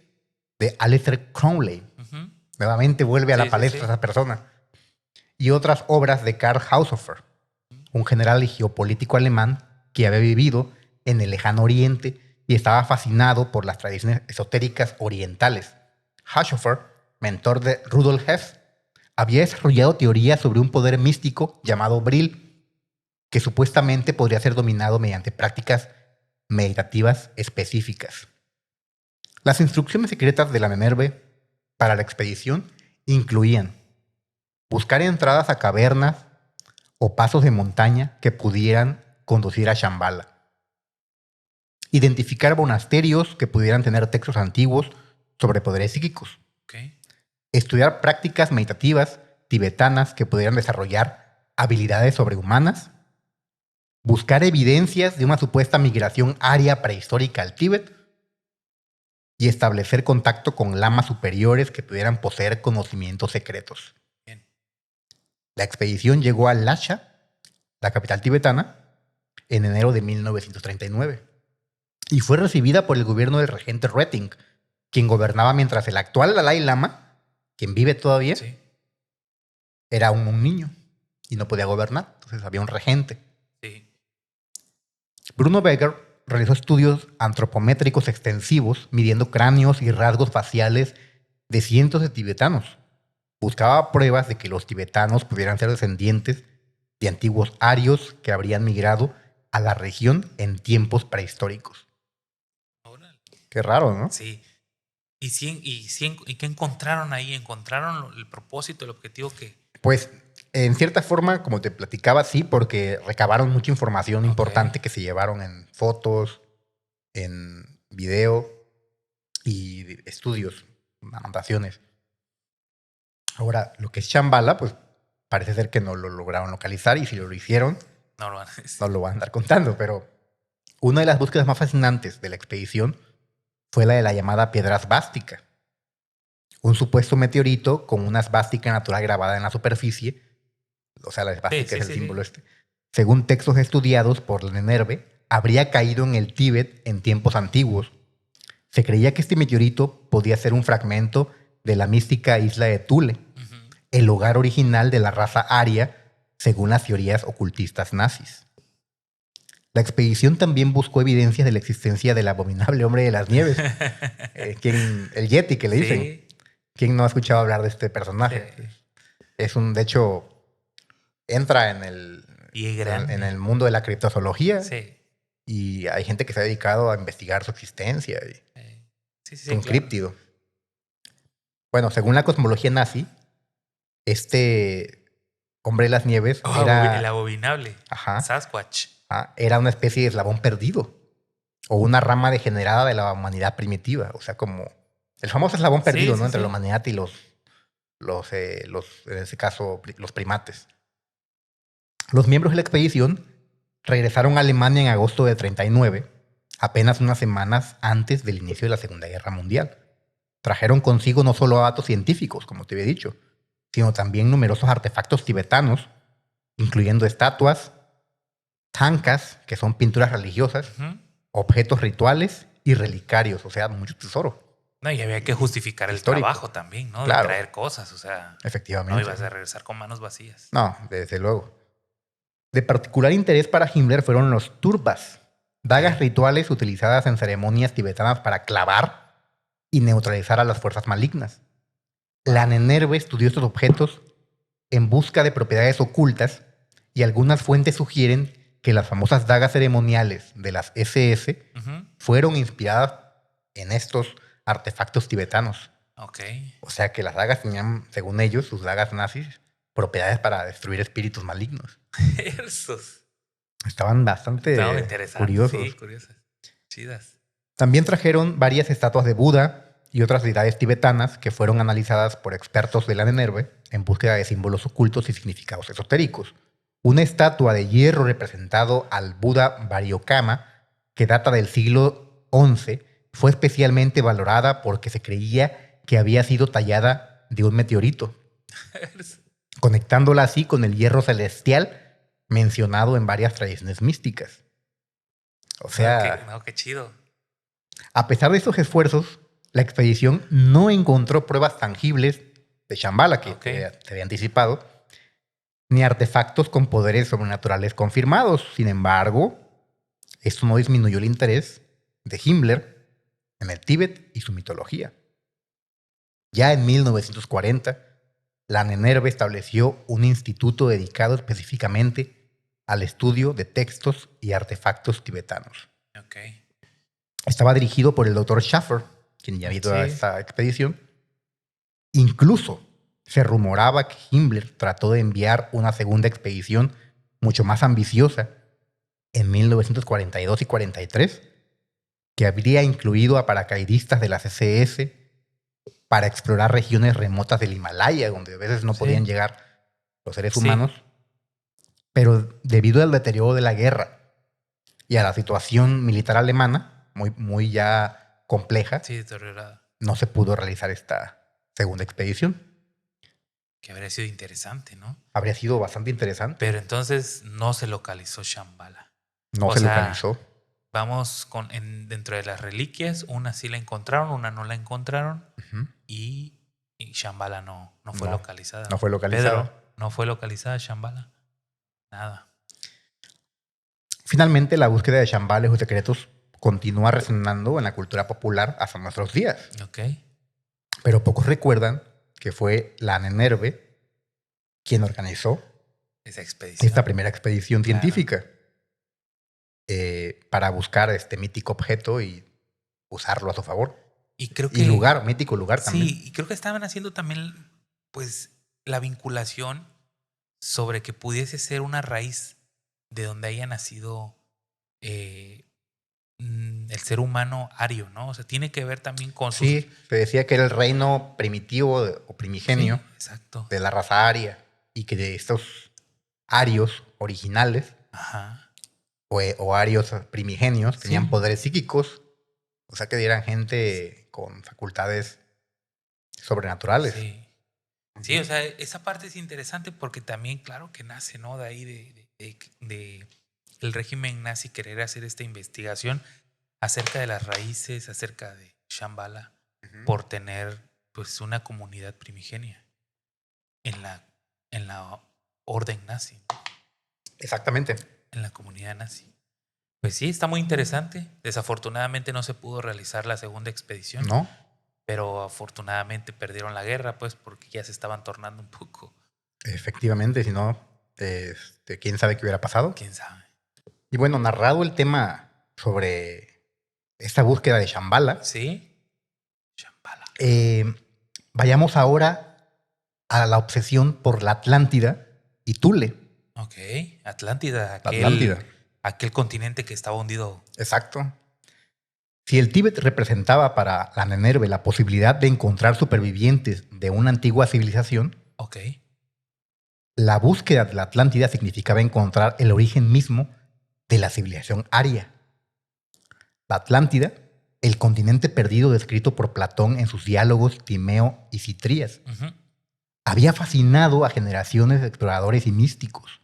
de Aleister Crowley. Ujú. Nuevamente vuelve a la Sí, palestra sí. esa persona. Y otras obras de Karl Haushofer, un general y geopolítico alemán que había vivido en el lejano oriente y estaba fascinado por las tradiciones esotéricas orientales. Haushofer, mentor de Rudolf Hess, había desarrollado teorías sobre un poder místico llamado Brill, que supuestamente podría ser dominado mediante prácticas meditativas específicas. Las instrucciones secretas de la Nenerve para la expedición incluían buscar entradas a cavernas o pasos de montaña que pudieran conducir a Shambhala. Identificar monasterios que pudieran tener textos antiguos sobre poderes psíquicos. Okay. Estudiar prácticas meditativas tibetanas que pudieran desarrollar habilidades sobrehumanas. Buscar evidencias de una supuesta migración aria prehistórica al Tíbet. Y establecer contacto con lamas superiores que pudieran poseer conocimientos secretos. Bien. La expedición llegó a Lhasa, la capital tibetana, en enero de 1939 y fue recibida por el gobierno del regente Retting, quien gobernaba mientras el actual Dalai Lama, quien vive todavía, Sí. era un niño y no podía gobernar. Entonces había un regente. Sí. Bruno Beger realizó estudios antropométricos extensivos midiendo cráneos y rasgos faciales de cientos de tibetanos. Buscaba pruebas de que los tibetanos pudieran ser descendientes de antiguos arios que habrían migrado a la región en tiempos prehistóricos. Órale. Qué raro, ¿no? Sí. ¿Y qué encontraron ahí? ¿Encontraron el propósito, el objetivo que...? Pues, en cierta forma, como te platicaba, sí, porque recabaron mucha información importante que se llevaron en fotos, en video y estudios, anotaciones. Ahora, lo que es Shambhala, pues parece ser que no lo lograron localizar y si lo hicieron, No lo van a decir. no lo van a andar contando, pero una de las búsquedas más fascinantes de la expedición fue la de la llamada piedra svástica. Un supuesto meteorito con una svástica natural grabada en la superficie. O sea, la svástica es el símbolo este. Según textos estudiados por Lenerve, habría caído en el Tíbet en tiempos antiguos. Se creía que este meteorito podía ser un fragmento de la mística isla de Thule, el hogar original de la raza aria, según las teorías ocultistas nazis. La expedición también buscó evidencias de la existencia del abominable hombre de las nieves, el Yeti que le dicen. Sí. ¿Quién no ha escuchado hablar de este personaje? Sí. Es de hecho, entra en el mundo de la criptozoología. Sí. Y hay gente que se ha dedicado a investigar su existencia. Sí, Un críptido. Bueno, según la cosmología nazi, este hombre de las nieves era... El abominable. Ajá. Sasquatch. Era una especie de eslabón perdido. O una rama degenerada de la humanidad primitiva. O sea, como el famoso eslabón perdido, ¿no? Entre la humanidad y los, en ese caso, los primates. Los miembros de la expedición regresaron a Alemania en agosto de 1939, apenas unas semanas antes del inicio de la Segunda Guerra Mundial. Trajeron consigo no solo datos científicos, como te había dicho, sino también numerosos artefactos tibetanos, incluyendo estatuas, tankas, que son pinturas religiosas, objetos rituales y relicarios, o sea, mucho tesoro. No, y había que justificar el trabajo también, ¿no? Claro. De traer cosas, o sea... Efectivamente. No ibas a regresar con manos vacías. No, desde luego. De particular interés para Himmler fueron los turbas, dagas rituales utilizadas en ceremonias tibetanas para clavar y neutralizar a las fuerzas malignas. La Lenerve estudió estos objetos en busca de propiedades ocultas y algunas fuentes sugieren que las famosas dagas ceremoniales de las SS fueron inspiradas en estos artefactos tibetanos. Okay. O sea que las dagas tenían, según ellos, sus dagas nazis, propiedades para destruir espíritus malignos. Esos. Estaban bastante curiosos. Sí, curiosas. Chidas. También trajeron varias estatuas de Buda y otras deidades tibetanas que fueron analizadas por expertos de la Lenerve en búsqueda de símbolos ocultos y significados esotéricos. Una estatua de hierro representado al Buda Vairocama, que data del siglo XI, fue especialmente valorada porque se creía que había sido tallada de un meteorito, conectándola así con el hierro celestial mencionado en varias tradiciones místicas. O sea, qué chido. A pesar de estos esfuerzos, la expedición no encontró pruebas tangibles de Shambhala, que te había anticipado, ni artefactos con poderes sobrenaturales confirmados. Sin embargo, esto no disminuyó el interés de Himmler en el Tíbet y su mitología. Ya en 1940, la Lenerve estableció un instituto dedicado específicamente al estudio de textos y artefactos tibetanos. Okay. Estaba dirigido por el Dr. Schaffer, quien ya había ido a esta expedición. Incluso se rumoraba que Himmler trató de enviar una segunda expedición mucho más ambiciosa, en 1942 y 43, que habría incluido a paracaidistas de las SS para explorar regiones remotas del Himalaya, donde a veces no Sí. podían llegar los seres Sí. humanos. Pero debido al deterioro de la guerra y a la situación militar alemana, muy ya compleja, Sí, deteriorada. no se pudo realizar esta segunda expedición. Que habría sido interesante, ¿no? Habría sido bastante interesante. Pero entonces no se localizó Shambhala. No o se sea, localizó. Vamos dentro de las reliquias, una sí la encontraron, una no la encontraron Ujú. y Shambhala no fue No, localizada. no fue localizada. Pedro, no fue localizada Shambhala. Nada. Finalmente, la búsqueda de Shambhala y sus secretos continúa resonando en la cultura popular hasta nuestros días. Ok. Pero pocos recuerdan que fue la Nenerve quien organizó Esa expedición. esta primera expedición Claro. científica para buscar este mítico objeto y usarlo a su favor. Y creo Y que mítico lugar también. sí, y creo que estaban haciendo también, pues, la vinculación sobre que pudiese ser una raíz de donde haya nacido el ser humano ario, ¿no? O sea, tiene que ver también con sus... Sí, se decía que era el reino primitivo o primigenio Sí, exacto. de la raza aria y que de estos arios originales Ajá. o arios primigenios tenían Sí. poderes psíquicos, o sea que eran gente con facultades sobrenaturales. Sí. Sí, o sea, esa parte es interesante porque también, claro, que nace, ¿no? De ahí de el régimen nazi querer hacer esta investigación acerca de las raíces, acerca de Shambhala, por tener, pues, una comunidad primigenia en la orden nazi, Exactamente. en la comunidad nazi. Pues sí, está muy interesante. Desafortunadamente no se pudo realizar la segunda expedición. ¿No? Pero afortunadamente perdieron la guerra, pues, porque ya se estaban tornando un poco. Efectivamente, si no, quién sabe qué hubiera pasado. ¿Quién sabe? Y bueno, narrado el tema sobre esta búsqueda de Shambhala, ¿Sí? Shambhala. vayamos ahora a la obsesión por la Atlántida y Thule. Ok. Atlántida. Atlántida. Aquel continente que estaba hundido. Exacto. Si el Tíbet representaba para la Nenerve la posibilidad de encontrar supervivientes de una antigua civilización, Ok. la búsqueda de la Atlántida significaba encontrar el origen mismo de la civilización aria. La Atlántida, el continente perdido descrito por Platón en sus diálogos Timeo y Citrías, había fascinado a generaciones de exploradores y místicos.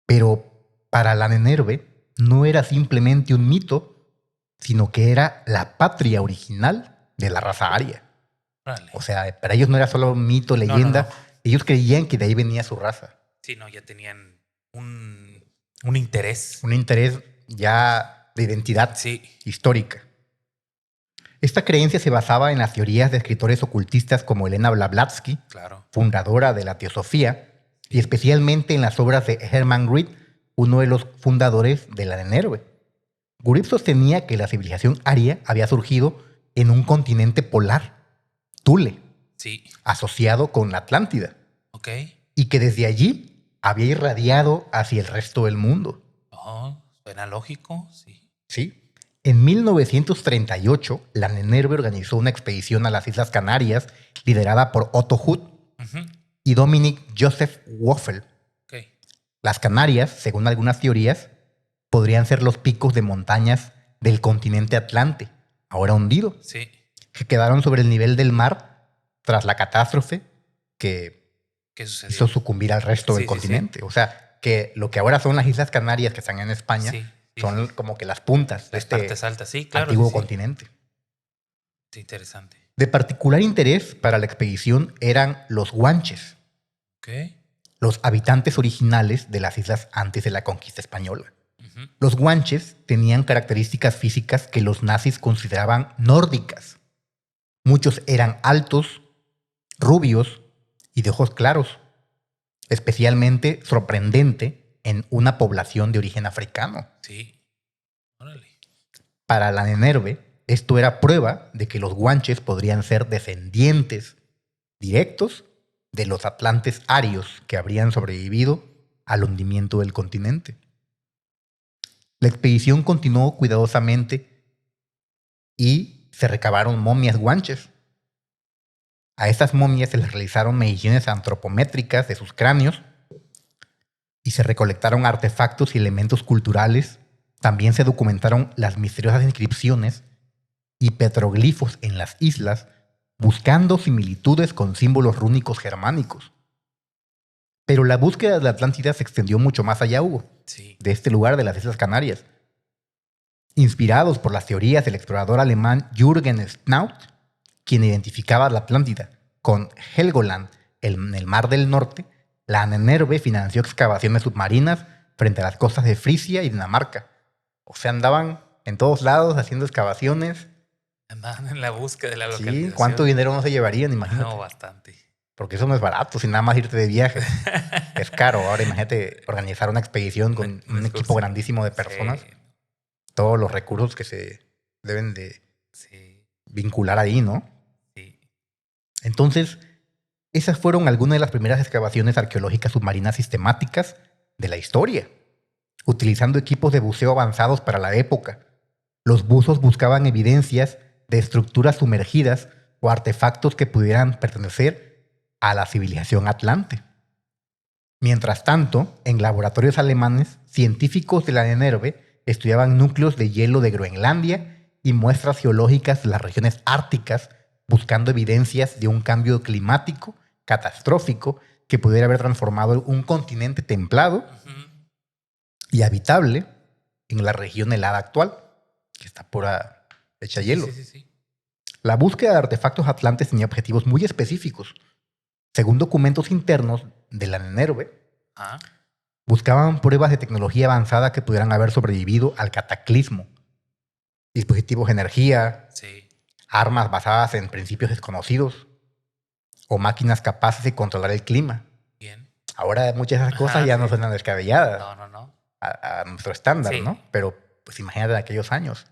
Pero para la Nenerve no era simplemente un mito, sino que era la patria original de la raza aria. Vale. O sea, para ellos no era solo un mito, leyenda. No. Ellos creían que de ahí venía su raza. Sí, no, ya tenían un interés. Un interés ya de identidad histórica. Esta creencia se basaba en las teorías de escritores ocultistas como Elena Blavatsky, Claro. fundadora de la teosofía, y especialmente en las obras de Hermann Grid, uno de los fundadores de la Nenerve. Grid sostenía que la civilización aria había surgido en un continente polar, Thule, asociado con la Atlántida, y que desde allí había irradiado hacia el resto del mundo. Oh, suena lógico, sí. Sí. En 1938, la Nenerve organizó una expedición a las Islas Canarias liderada por Otto Huth y Dominic Joseph Woffel. Las Canarias, según algunas teorías, podrían ser los picos de montañas del continente Atlante, ahora hundido, que quedaron sobre el nivel del mar tras la catástrofe que hizo sucumbir al resto del continente. O sea, que lo que ahora son las Islas Canarias que están en España son como que las puntas de este partes altas, claro, antiguo continente. Sí, interesante. De particular interés para la expedición eran los guanches, los habitantes originales de las islas antes de la conquista española. Los guanches tenían características físicas que los nazis consideraban nórdicas. Muchos eran altos, rubios y de ojos claros, especialmente sorprendente en una población de origen africano. Sí. Órale. Para la Nenerve, esto era prueba de que los guanches podrían ser descendientes directos de los atlantes arios que habrían sobrevivido al hundimiento del continente. La expedición continuó cuidadosamente y se recabaron momias guanches. A estas momias se les realizaron mediciones antropométricas de sus cráneos y se recolectaron artefactos y elementos culturales. También se documentaron las misteriosas inscripciones y petroglifos en las islas, buscando similitudes con símbolos rúnicos germánicos. Pero la búsqueda de la Atlántida se extendió mucho más allá, Hugo, de este lugar de las Islas Canarias. Inspirados por las teorías del explorador alemán Jürgen Schnaut, quien identificaba la Atlántida con Helgoland en el Mar del Norte, la Ahnenerbe financió excavaciones submarinas frente a las costas de Frisia y Dinamarca. O sea, andaban en todos lados haciendo excavaciones. Andaban en la búsqueda de la localización. Sí, ¿cuánto dinero no se llevarían? Imagínate. No, bastante. Porque eso no es barato, sin nada más irte de viaje. Es caro. Ahora imagínate organizar una expedición con un equipo grandísimo de personas. Sí. Todos los recursos que se deben de vincular ahí, ¿no? Sí. Entonces, esas fueron algunas de las primeras excavaciones arqueológicas submarinas sistemáticas de la historia, utilizando equipos de buceo avanzados para la época. Los buzos buscaban evidencias de estructuras sumergidas o artefactos que pudieran pertenecer a la civilización atlante. Mientras tanto, en laboratorios alemanes, científicos de la Ahnenerbe estudiaban núcleos de hielo de Groenlandia y muestras geológicas de las regiones árticas, buscando evidencias de un cambio climático catastrófico que pudiera haber transformado un continente templado y habitable en la región helada actual, que está pura hecha hielo. Sí. La búsqueda de artefactos atlantes tenía objetivos muy específicos. Según documentos internos de la Ahnenerbe, buscaban pruebas de tecnología avanzada que pudieran haber sobrevivido al cataclismo. Dispositivos de energía, armas basadas en principios desconocidos o máquinas capaces de controlar el clima. Bien. Ahora muchas de esas cosas ya no suenan descabelladas. No. A nuestro estándar, ¿no? Pero pues imagínate en aquellos años.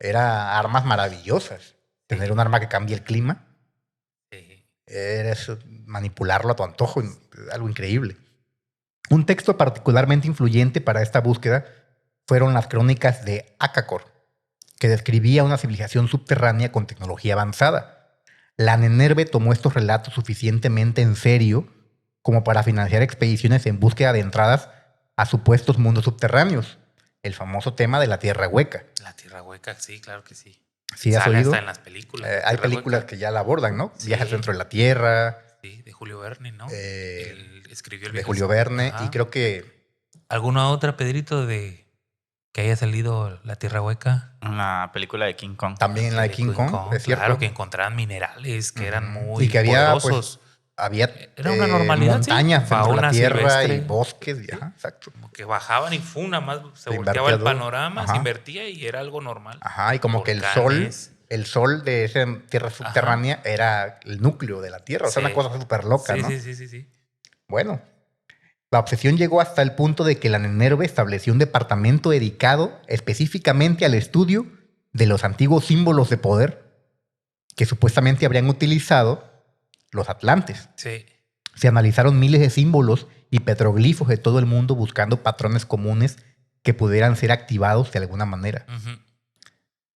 Eran armas maravillosas. Tener un arma que cambie el clima. Era eso, manipularlo a tu antojo, algo increíble. Un texto particularmente influyente para esta búsqueda fueron las crónicas de Akakor, que describía una civilización subterránea con tecnología avanzada. La Ahnenerbe tomó estos relatos suficientemente en serio como para financiar expediciones en búsqueda de entradas a supuestos mundos subterráneos. El famoso tema de la Tierra Hueca. La Tierra Hueca, sí, claro que sí. ¿Sí has Sale oído? hasta en las películas. Hay películas que ya la abordan, ¿no? Sí. Viaje al centro de la Tierra. Sí, de Julio Verne, ¿no? Él escribió el de viaje Julio Verne. Y creo que... ¿Alguna otra, Pedrito, de que haya salido La Tierra Hueca? Una película de King Kong. También en la de King Kong, es cierto. Claro, que encontraban minerales que eran muy y que había, poderosos. Pues, había era una normalidad, montañas dentro de la tierra silvestre. Y bosques. Ajá, exacto. Como que bajaban y nada más se volteaba el panorama, se invertía y era algo normal. Ajá, y como volcanes. que el sol de esa tierra subterránea era el núcleo de la Tierra. O sea, una cosa súper loca, ¿no? Sí. Bueno, la obsesión llegó hasta el punto de que la Ahnenerbe estableció un departamento dedicado específicamente al estudio de los antiguos símbolos de poder que supuestamente habrían utilizado los atlantes. Sí. Se analizaron miles de símbolos y petroglifos de todo el mundo buscando patrones comunes que pudieran ser activados de alguna manera.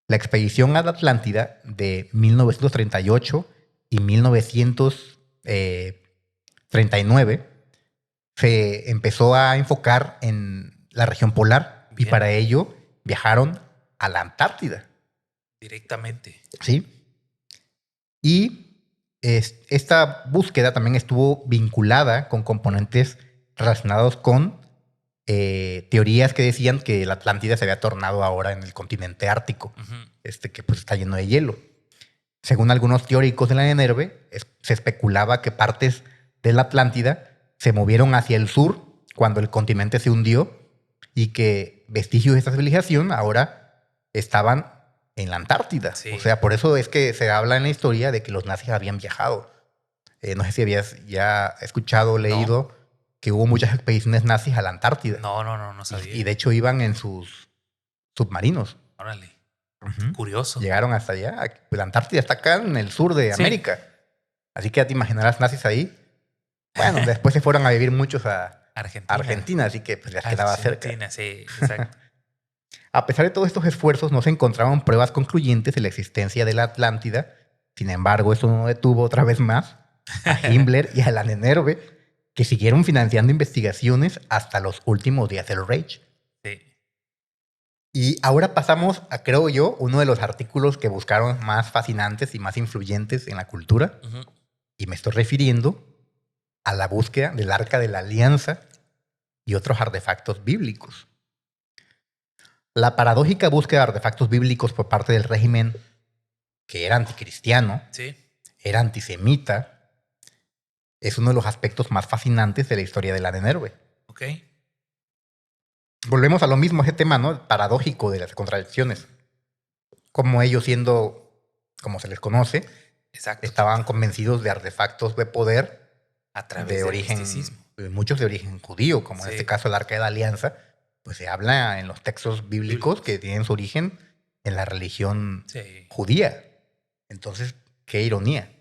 La expedición a la Atlántida de 1938 y 1939 se empezó a enfocar en la región polar. Bien. Y para ello viajaron a la Antártida. Directamente. Sí. Y esta búsqueda también estuvo vinculada con componentes relacionados con teorías que decían que la Atlántida se había tornado ahora en el continente ártico, que pues está lleno de hielo. Según algunos teóricos de la Ahnenerbe, se especulaba que partes de la Atlántida se movieron hacia el sur cuando el continente se hundió y que vestigios de esta civilización ahora estaban en la Antártida. Sí. O sea, por eso es que se habla en la historia de que los nazis habían viajado. No sé si habías ya escuchado o leído que hubo muchas expediciones nazis a la Antártida. No sabía. Y de hecho iban en sus submarinos. Órale. Curioso. Llegaron hasta allá. La Antártida está acá en el sur de América. Así que ya te imaginarás nazis ahí. Bueno, después se fueron a vivir muchos a Argentina, así que pues ya quedaba cerca. Argentina, sí, exacto. A pesar de todos estos esfuerzos, no se encontraban pruebas concluyentes de la existencia de la Atlántida. Sin embargo, eso no detuvo otra vez más a Himmler y a la Nennerve, que siguieron financiando investigaciones hasta los últimos días del Reich. Sí. Y ahora pasamos a, creo yo, uno de los artículos que buscaron más fascinantes y más influyentes en la cultura. Ujú. Y me estoy refiriendo a la búsqueda del Arca de la Alianza y otros artefactos bíblicos. La paradójica búsqueda de artefactos bíblicos por parte del régimen, que era anticristiano, Sí. era antisemita, es uno de los aspectos más fascinantes de la historia de la Nennerve. Ok. Volvemos a lo mismo, a ese tema, ¿no? Paradójico de las contradicciones. Como ellos, siendo, como se les conoce, Exacto. estaban convencidos de artefactos de poder A través de del origen, misticismo. muchos de origen judío, como en Sí. este caso el Arca de la Alianza, pues se habla en los textos bíblicos que tienen su origen en la religión Sí. judía. Entonces, qué ironía.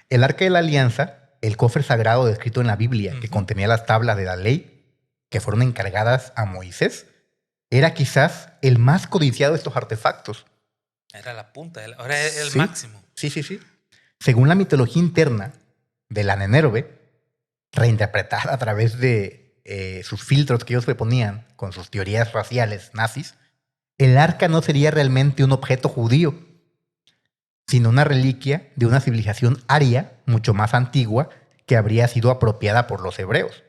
El Arca de la Alianza, el cofre sagrado descrito en la Biblia, que Ujú. contenía las tablas de la ley que fueron encargadas a Moisés, era quizás el más codiciado de estos artefactos. Era la punta. Ahora es el Sí. máximo. Sí. Según la mitología interna de la Nennerve, reinterpretada a través de sus filtros que ellos le ponían con sus teorías raciales nazis, el arca no sería realmente un objeto judío, sino una reliquia de una civilización aria mucho más antigua que habría sido apropiada por los hebreos.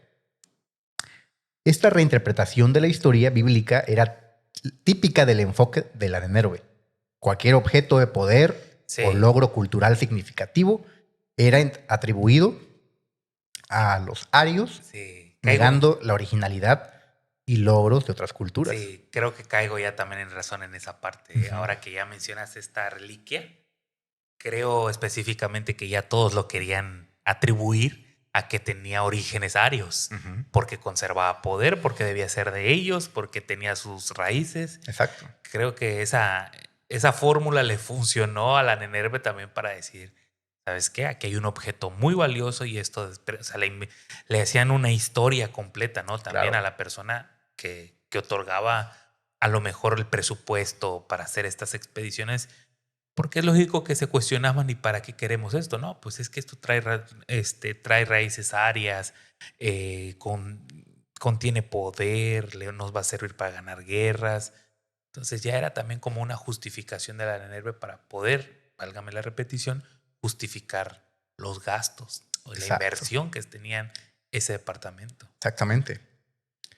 Esta reinterpretación de la historia bíblica era típica del enfoque de la Nennerve. Cualquier objeto de poder Sí. o logro cultural significativo era atribuido a los arios, Sí. negando la originalidad y logros de otras culturas. Sí, creo que caigo ya también en razón en esa parte. Ujú. Ahora que ya mencionas esta reliquia, creo específicamente que ya todos lo querían atribuir a que tenía orígenes arios, Ujú. porque conservaba poder, porque debía ser de ellos, porque tenía sus raíces. Exacto. Creo que esa fórmula le funcionó a la Nennerve también para decir, ¿sabes qué? Aquí hay un objeto muy valioso y esto, o sea, le hacían una historia completa, ¿no? También Claro. a la persona que otorgaba a lo mejor el presupuesto para hacer estas expediciones, porque es lógico que se cuestionaban, ¿y para qué queremos esto? No, pues es que esto trae raíces arias, contiene poder, nos va a servir para ganar guerras. Entonces ya era también como una justificación de la Nennerve para poder, válgame la repetición, justificar los gastos o la Exacto. inversión que tenían ese departamento. Exactamente.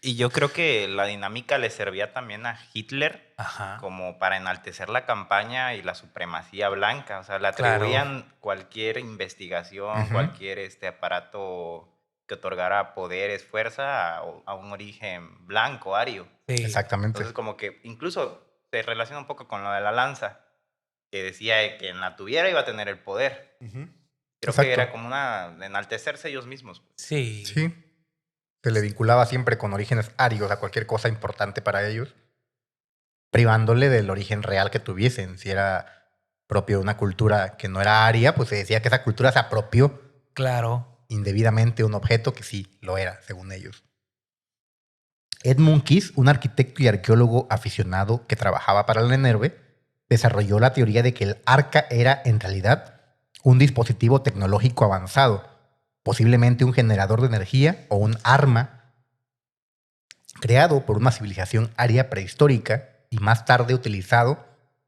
Y yo creo que la dinámica le servía también a Hitler Ajá. como para enaltecer la campaña y la supremacía blanca. O sea, le Claro. atribuían cualquier investigación, Ujú. cualquier aparato que otorgara poderes, fuerza a un origen blanco, ario. Sí. Exactamente. Entonces, como que incluso se relaciona un poco con lo de la lanza, que decía que en la tuviera iba a tener el poder. Ujú. Creo Exacto. que era como de enaltecerse ellos mismos. Sí. Sí. Se le vinculaba siempre con orígenes arios a cualquier cosa importante para ellos, privándole del origen real que tuviesen. Si era propio de una cultura que no era aria, pues se decía que esa cultura se apropió Claro. indebidamente un objeto que sí lo era, según ellos. Edmund Kiss, un arquitecto y arqueólogo aficionado que trabajaba para la Nennerve, desarrolló la teoría de que el arca era, en realidad, un dispositivo tecnológico avanzado, posiblemente un generador de energía o un arma creado por una civilización aria prehistórica y más tarde utilizado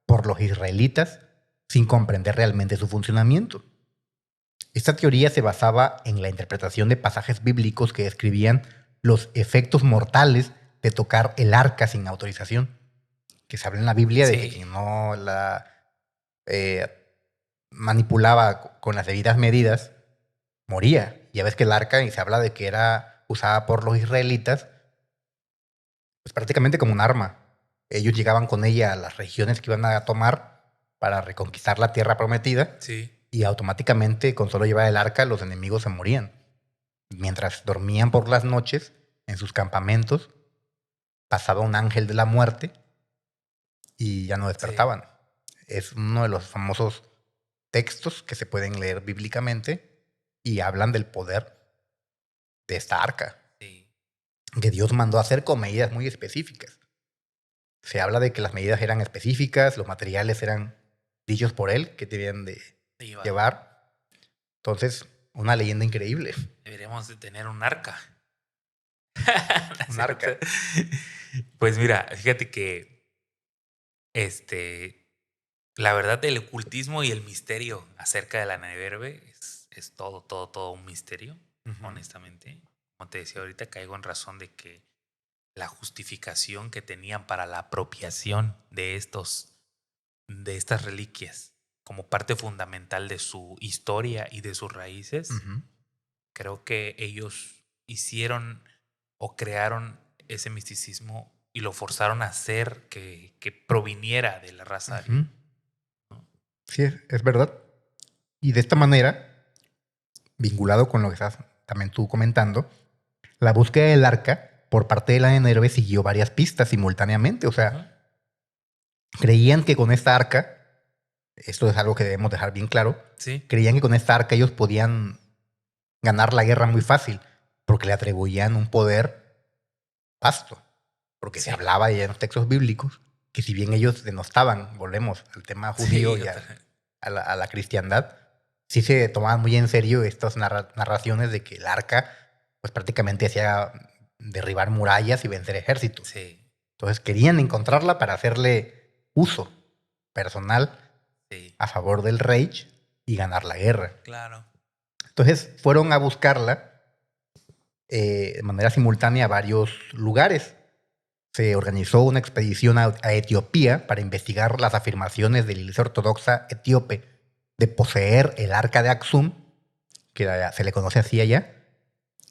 por los israelitas sin comprender realmente su funcionamiento. Esta teoría se basaba en la interpretación de pasajes bíblicos que describían los efectos mortales de tocar el arca sin autorización, que se habla en la Biblia de que Sí. quien no la manipulaba con las debidas medidas moría. Ya ves que el arca, y se habla de que era usada por los israelitas, pues prácticamente como un arma. Ellos llegaban con ella a las regiones que iban a tomar para reconquistar la tierra prometida. Sí. Y automáticamente, con solo llevar el arca, los enemigos se morían. Mientras dormían por las noches en sus campamentos, pasaba un ángel de la muerte y ya no despertaban. Es uno de los famosos textos que se pueden leer bíblicamente y hablan del poder de esta arca Sí. que Dios mandó a hacer con medidas muy específicas. Se habla de que las medidas eran específicas, los materiales eran dichos por él, que debían de llevar. Entonces, una leyenda increíble. Deberíamos de tener un arca. Un arca. Pues mira, fíjate que la verdad del ocultismo y el misterio acerca de la Naneberbe es todo un misterio, honestamente. Como te decía ahorita, caigo en razón de que la justificación que tenían para la apropiación de estas reliquias como parte fundamental de su historia y de sus raíces, creo que ellos hicieron o crearon ese misticismo y lo forzaron a hacer que proviniera de la raza aria. Sí, es verdad. Y de esta manera, vinculado con lo que estás también tú comentando, la búsqueda del arca por parte de la Naneberbe siguió varias pistas simultáneamente. O sea, creían que con esta arca, esto es algo que debemos dejar bien claro, creían que con esta arca ellos podían ganar la guerra muy fácil, porque le atribuían un poder vasto. Porque se hablaba ya en los textos bíblicos que si bien ellos denostaban, volvemos al tema judío y a la cristiandad, sí se tomaban muy en serio estas narraciones de que el arca pues prácticamente hacía derribar murallas y vencer ejércitos. Entonces querían encontrarla para hacerle uso personal a favor del rey y ganar la guerra. Claro. Entonces fueron a buscarla de manera simultánea a varios lugares. Se organizó una expedición a Etiopía para investigar las afirmaciones de la Iglesia Ortodoxa etíope de poseer el arca de Axum, que se le conoce así allá.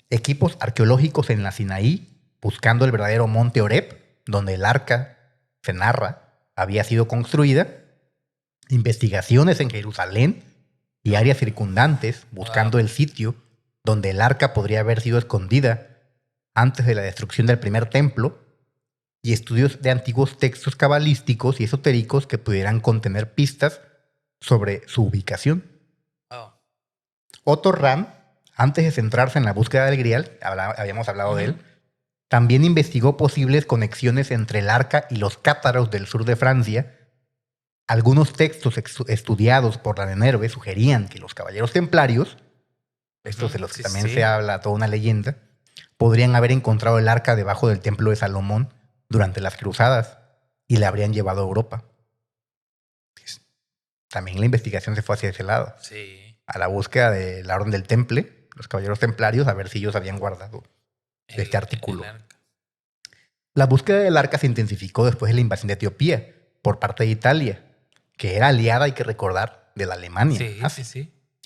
Equipos arqueológicos en la Sinaí, buscando el verdadero monte Oreb, donde el arca, se narra, había sido construida. Investigaciones en Jerusalén y áreas circundantes, buscando el sitio donde el arca podría haber sido escondida antes de la destrucción del primer templo, y estudios de antiguos textos cabalísticos y esotéricos que pudieran contener pistas sobre su ubicación. Otto Rahn, antes de centrarse en la búsqueda del Grial, habíamos hablado de él, también investigó posibles conexiones entre el arca y los cátaros del sur de Francia. Algunos textos estudiados por la Naneberbe sugerían que los caballeros templarios, estos de los que también se habla toda una leyenda, podrían haber encontrado el arca debajo del templo de Salomón durante las cruzadas y la habrían llevado a Europa. También la investigación se fue hacia ese lado. A la búsqueda de la Orden del Temple, los caballeros templarios, a ver si ellos habían guardado este artículo. La búsqueda del arca se intensificó después de la invasión de Etiopía por parte de Italia, que era aliada, hay que recordar, de la Alemania.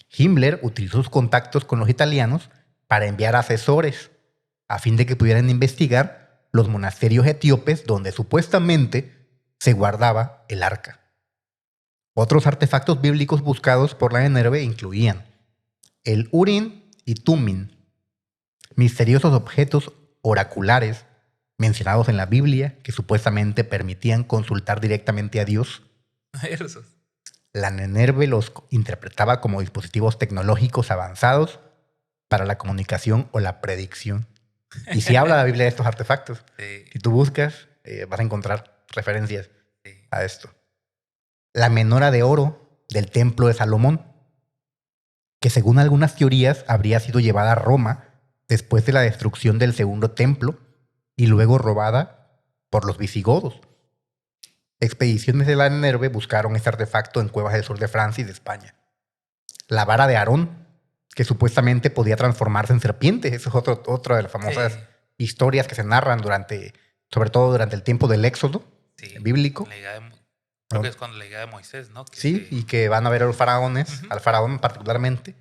Himmler utilizó sus contactos con los italianos para enviar asesores a fin de que pudieran investigar los monasterios etíopes donde supuestamente se guardaba el arca. Otros artefactos bíblicos buscados por la Naneberbe incluían el Urim y Tumim, misteriosos objetos oraculares mencionados en la Biblia que supuestamente permitían consultar directamente a Dios. La Naneberbe los interpretaba como dispositivos tecnológicos avanzados para la comunicación o la predicción. Y si habla la Biblia de estos artefactos, si tú buscas, vas a encontrar referencias a esto. La menora de oro del templo de Salomón, que según algunas teorías habría sido llevada a Roma después de la destrucción del segundo templo y luego robada por los visigodos. Expediciones de la Naneberbe buscaron este artefacto en cuevas del sur de Francia y de España. La vara de Aarón, que supuestamente podía transformarse en serpiente. Eso es otra de las famosas historias que se narran sobre todo durante el tiempo del Éxodo bíblico. Creo que es cuando la llegada de Moisés, ¿no? Y que van a ver a los faraones, al faraón particularmente,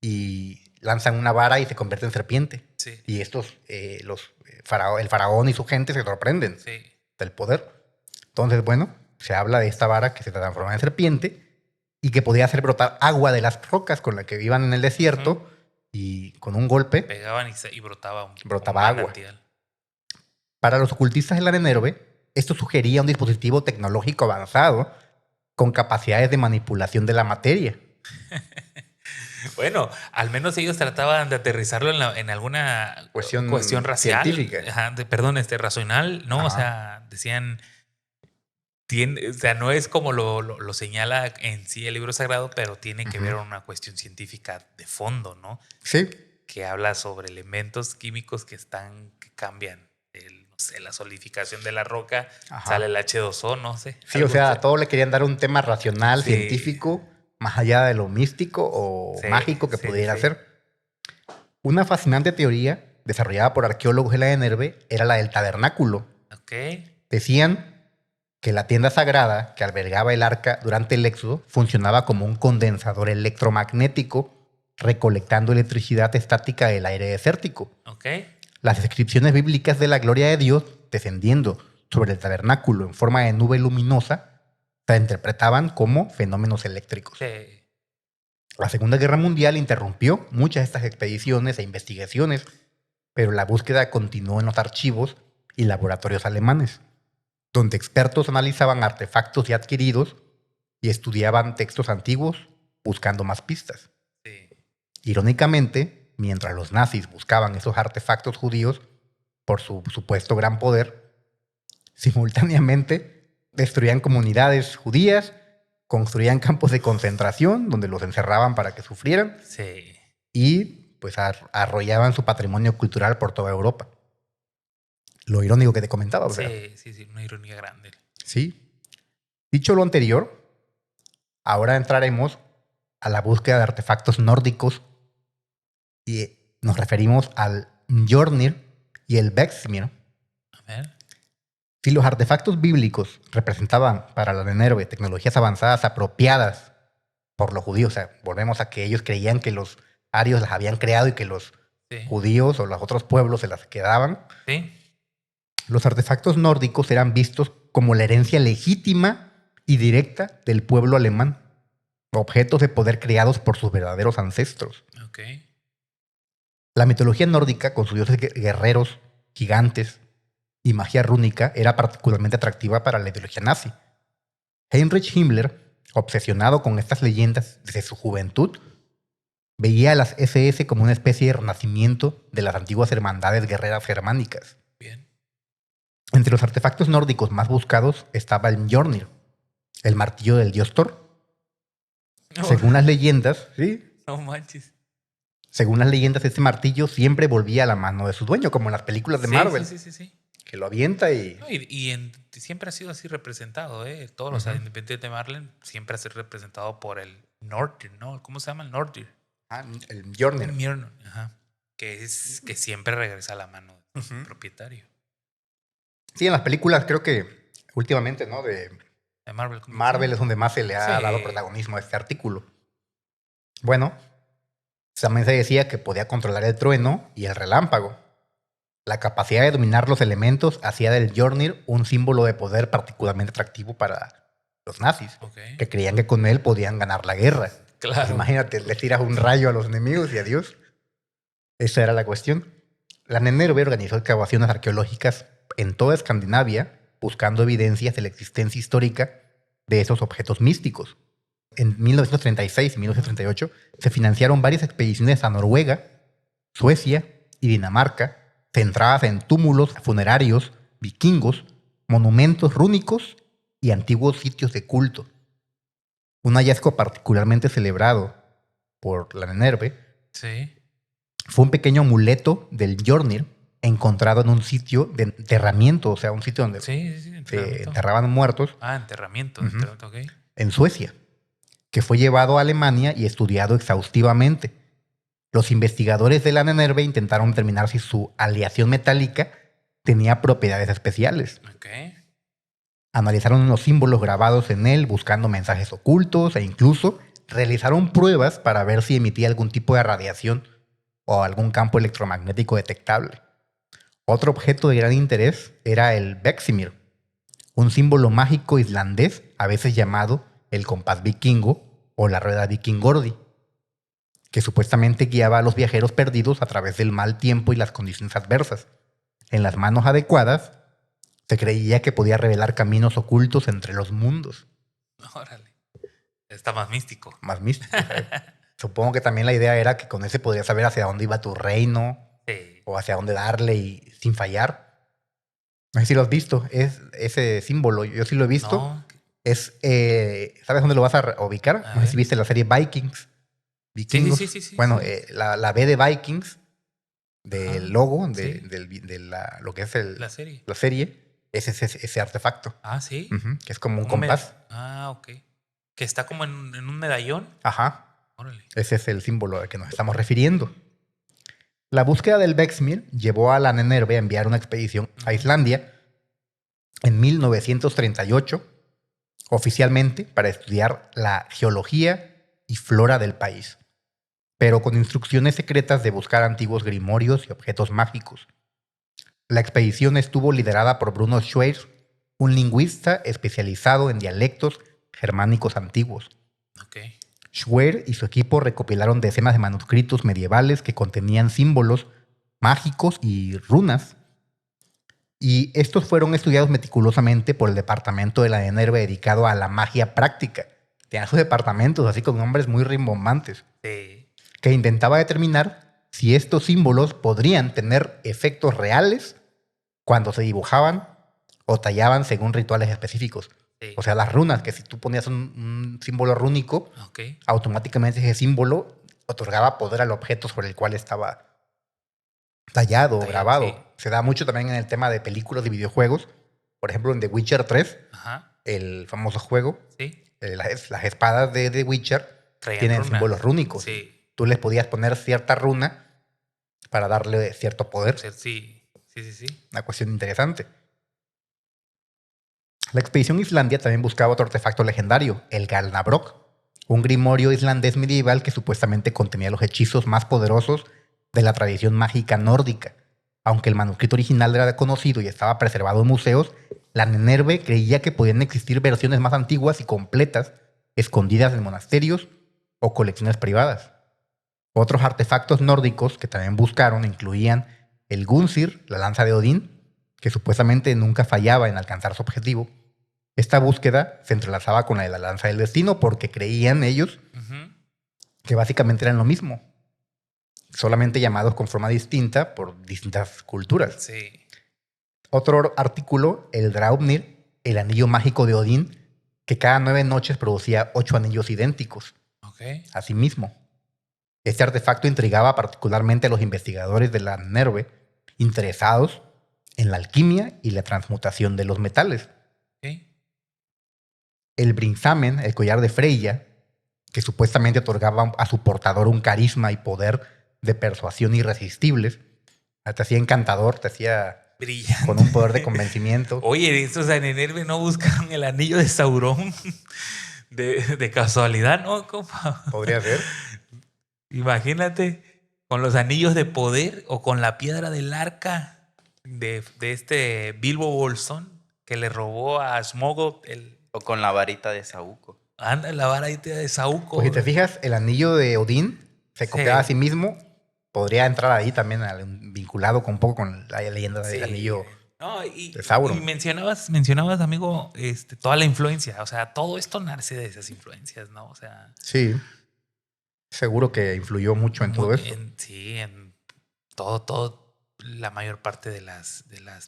y lanzan una vara y se convierte en serpiente. Y estos, el faraón y su gente se sorprenden del poder. Entonces, bueno, se habla de esta vara que se transforma en serpiente y que podía hacer brotar agua de las rocas con las que vivían en el desierto y con un golpe pegaban y brotaba agua. Cantidad. Para los ocultistas de la Naneberbe, esto sugería un dispositivo tecnológico avanzado con capacidades de manipulación de la materia. Bueno, al menos ellos trataban de aterrizarlo en alguna cuestión racial. Científica. Racional, ¿no? O sea, decían, o sea, no es como lo señala en sí el libro sagrado, pero tiene que ver con una cuestión científica de fondo, ¿no? Sí. Que habla sobre elementos químicos que cambian. No sé, la solidificación de la roca, sale el H2O, no sé. Sí, o sea, a todo le querían dar un tema racional, científico, más allá de lo místico o mágico que pudiera ser. Una fascinante teoría desarrollada por arqueólogos de la Nerve era la del tabernáculo. Decían que la tienda sagrada que albergaba el arca durante el éxodo funcionaba como un condensador electromagnético recolectando electricidad estática del aire desértico. Las descripciones bíblicas de la gloria de Dios descendiendo sobre el tabernáculo en forma de nube luminosa se interpretaban como fenómenos eléctricos. La Segunda Guerra Mundial interrumpió muchas de estas expediciones e investigaciones, pero la búsqueda continuó en los archivos y laboratorios alemanes, donde expertos analizaban artefactos ya adquiridos y estudiaban textos antiguos buscando más pistas. Irónicamente, mientras los nazis buscaban esos artefactos judíos por su supuesto gran poder, simultáneamente destruían comunidades judías, construían campos de concentración donde los encerraban para que sufrieran y pues arrollaban su patrimonio cultural por toda Europa. Lo irónico que te comentaba. Sí, una ironía grande. Sí. Dicho lo anterior, ahora entraremos a la búsqueda de artefactos nórdicos y nos referimos al Mjolnir y el Veximir. A ver. Si los artefactos bíblicos representaban para la Nerve tecnologías avanzadas apropiadas por los judíos, o sea, volvemos a que ellos creían que los arios las habían creado y que los judíos o los otros pueblos se las quedaban. Los artefactos nórdicos eran vistos como la herencia legítima y directa del pueblo alemán, objetos de poder creados por sus verdaderos ancestros. La mitología nórdica, con sus dioses guerreros, gigantes y magia rúnica, era particularmente atractiva para la ideología nazi. Heinrich Himmler, obsesionado con estas leyendas desde su juventud, veía a las SS como una especie de renacimiento de las antiguas hermandades guerreras germánicas. Entre los artefactos nórdicos más buscados estaba el Mjolnir, el martillo del dios Thor. Según las leyendas, No manches. Según las leyendas, este martillo siempre volvía a la mano de su dueño, como en las películas de Marvel. Sí. Que lo avienta y... Siempre ha sido así representado, ¿eh? Todos los independientes de Marvel siempre ha sido representado por el Nordir, ¿no? ¿Cómo se llama el Nordir? El Mjolnir. El Mjolnir, que siempre regresa a la mano del propietario. Sí, en las películas creo que últimamente, ¿no? De Marvel es donde más se le ha dado protagonismo a este artículo. Bueno, también se decía que podía controlar el trueno y el relámpago. La capacidad de dominar los elementos hacía del Mjolnir un símbolo de poder particularmente atractivo para los nazis, que creían que con él podían ganar la guerra. Claro. Pues imagínate, le tiras un rayo a los enemigos y adiós. Esa era la cuestión. La Nerve organizó excavaciones arqueológicas en toda Escandinavia, buscando evidencias de la existencia histórica de esos objetos místicos. En 1936 y 1938 se financiaron varias expediciones a Noruega, Suecia y Dinamarca, centradas en túmulos funerarios, vikingos, monumentos rúnicos y antiguos sitios de culto. Un hallazgo particularmente celebrado por la Nerve fue un pequeño amuleto del Mjolnir encontrado en un sitio de enterramiento, o sea, un sitio donde se enterraban muertos. Enterramiento, en Suecia, que fue llevado a Alemania y estudiado exhaustivamente. Los investigadores de la Nerve intentaron determinar si su aleación metálica tenía propiedades especiales. Analizaron los símbolos grabados en él buscando mensajes ocultos e incluso realizaron pruebas para ver si emitía algún tipo de radiación o algún campo electromagnético detectable. Otro objeto de gran interés era el Veximir, un símbolo mágico islandés, a veces llamado el compás vikingo o la rueda vikingordi, que supuestamente guiaba a los viajeros perdidos a través del mal tiempo y las condiciones adversas. En las manos adecuadas, se creía que podía revelar caminos ocultos entre los mundos. Órale. Está más místico. Más místico. Supongo que también la idea era que con ese podías saber hacia dónde iba tu reino o hacia dónde darle y sin fallar. No sé si lo has visto. Es ese símbolo. Yo sí lo he visto. No. Es, ¿sabes dónde lo vas a ubicar? A No sé ver. si viste la serie Vikings. Vikingos. Sí. Bueno, Sí. la B de Vikings, del Ajá, logo, sí. lo que es La serie. la serie, es ese artefacto. Ah, sí. Ujú, que es como un Un med- compás. ok. Que está como en un medallón. Ajá. Órale. Ese es el símbolo al que nos estamos refiriendo. La búsqueda del Vexmir llevó a la Nenerve a enviar una expedición a Islandia en 1938, oficialmente para estudiar la geología y flora del país, pero con instrucciones secretas de buscar antiguos grimorios y objetos mágicos. La expedición estuvo liderada por Bruno Schweitzer, un lingüista especializado en dialectos germánicos antiguos. Ok. Schwer y su equipo recopilaron decenas de manuscritos medievales que contenían símbolos mágicos y runas, y estos fueron estudiados meticulosamente por el departamento de la Nenerve dedicado a la magia práctica. Tenían sus departamentos así con nombres muy rimbombantes, Sí. que intentaba determinar si estos símbolos podrían tener efectos reales cuando se dibujaban o tallaban según rituales específicos. Sí. O sea, las runas, que si tú ponías un símbolo rúnico, Ok. automáticamente ese símbolo otorgaba poder al objeto sobre el cual estaba tallado o Tallado, grabado. sí. Se da mucho también en el tema de películas y videojuegos. Por ejemplo, en The Witcher 3, Ajá. el famoso juego, Sí. las espadas de The Witcher Traían tienen runas. símbolos rúnicos. Sí. Tú les podías poner cierta runa para darle cierto poder. Sí. Una cuestión interesante. La expedición Islandia también buscaba otro artefacto legendario, el Galnabrok, un grimorio islandés medieval que supuestamente contenía los hechizos más poderosos de la tradición mágica nórdica. Aunque el manuscrito original era conocido y estaba preservado en museos, la Nenerve creía que podían existir versiones más antiguas y completas, escondidas en monasterios o colecciones privadas. Otros artefactos nórdicos que también buscaron incluían el Gunsir, la lanza de Odín, que supuestamente nunca fallaba en alcanzar su objetivo. Esta búsqueda se entrelazaba con la de la lanza del destino porque creían ellos Ujú. que básicamente eran lo mismo, solamente llamados con forma distinta por distintas culturas. Sí. Otro artículo, el Draupnir, el anillo mágico de Odín, que cada 9 noches producía 8 anillos idénticos. Ok. Asimismo, este artefacto intrigaba particularmente a los investigadores de la Nerve interesados en la alquimia y la transmutación de los metales. Ok. El Brinsamen, el collar de Freya, que supuestamente otorgaba a su portador un carisma y poder de persuasión irresistibles, te hacía encantador, te hacía Brillante. con un poder de convencimiento. Oye, estos en Nenerve no buscaron el anillo de Sauron de casualidad, ¿no, compa? Podría ser. Imagínate, con los anillos de poder o con la piedra del arca de este Bilbo Bolsón que le robó a Smogot O con la varita de Saúco. anda la varita de Saúco. Pues si te fijas, el anillo de Odín se Sí. copiaba a sí mismo. Podría entrar ahí también vinculado con un poco con la leyenda del Sí. anillo. No, y de Sauron. mencionabas, amigo, toda la influencia. O sea, todo esto nace de esas influencias, ¿no? O sea, Sí. Seguro que influyó mucho en todo esto. Sí, en todo, la mayor parte de las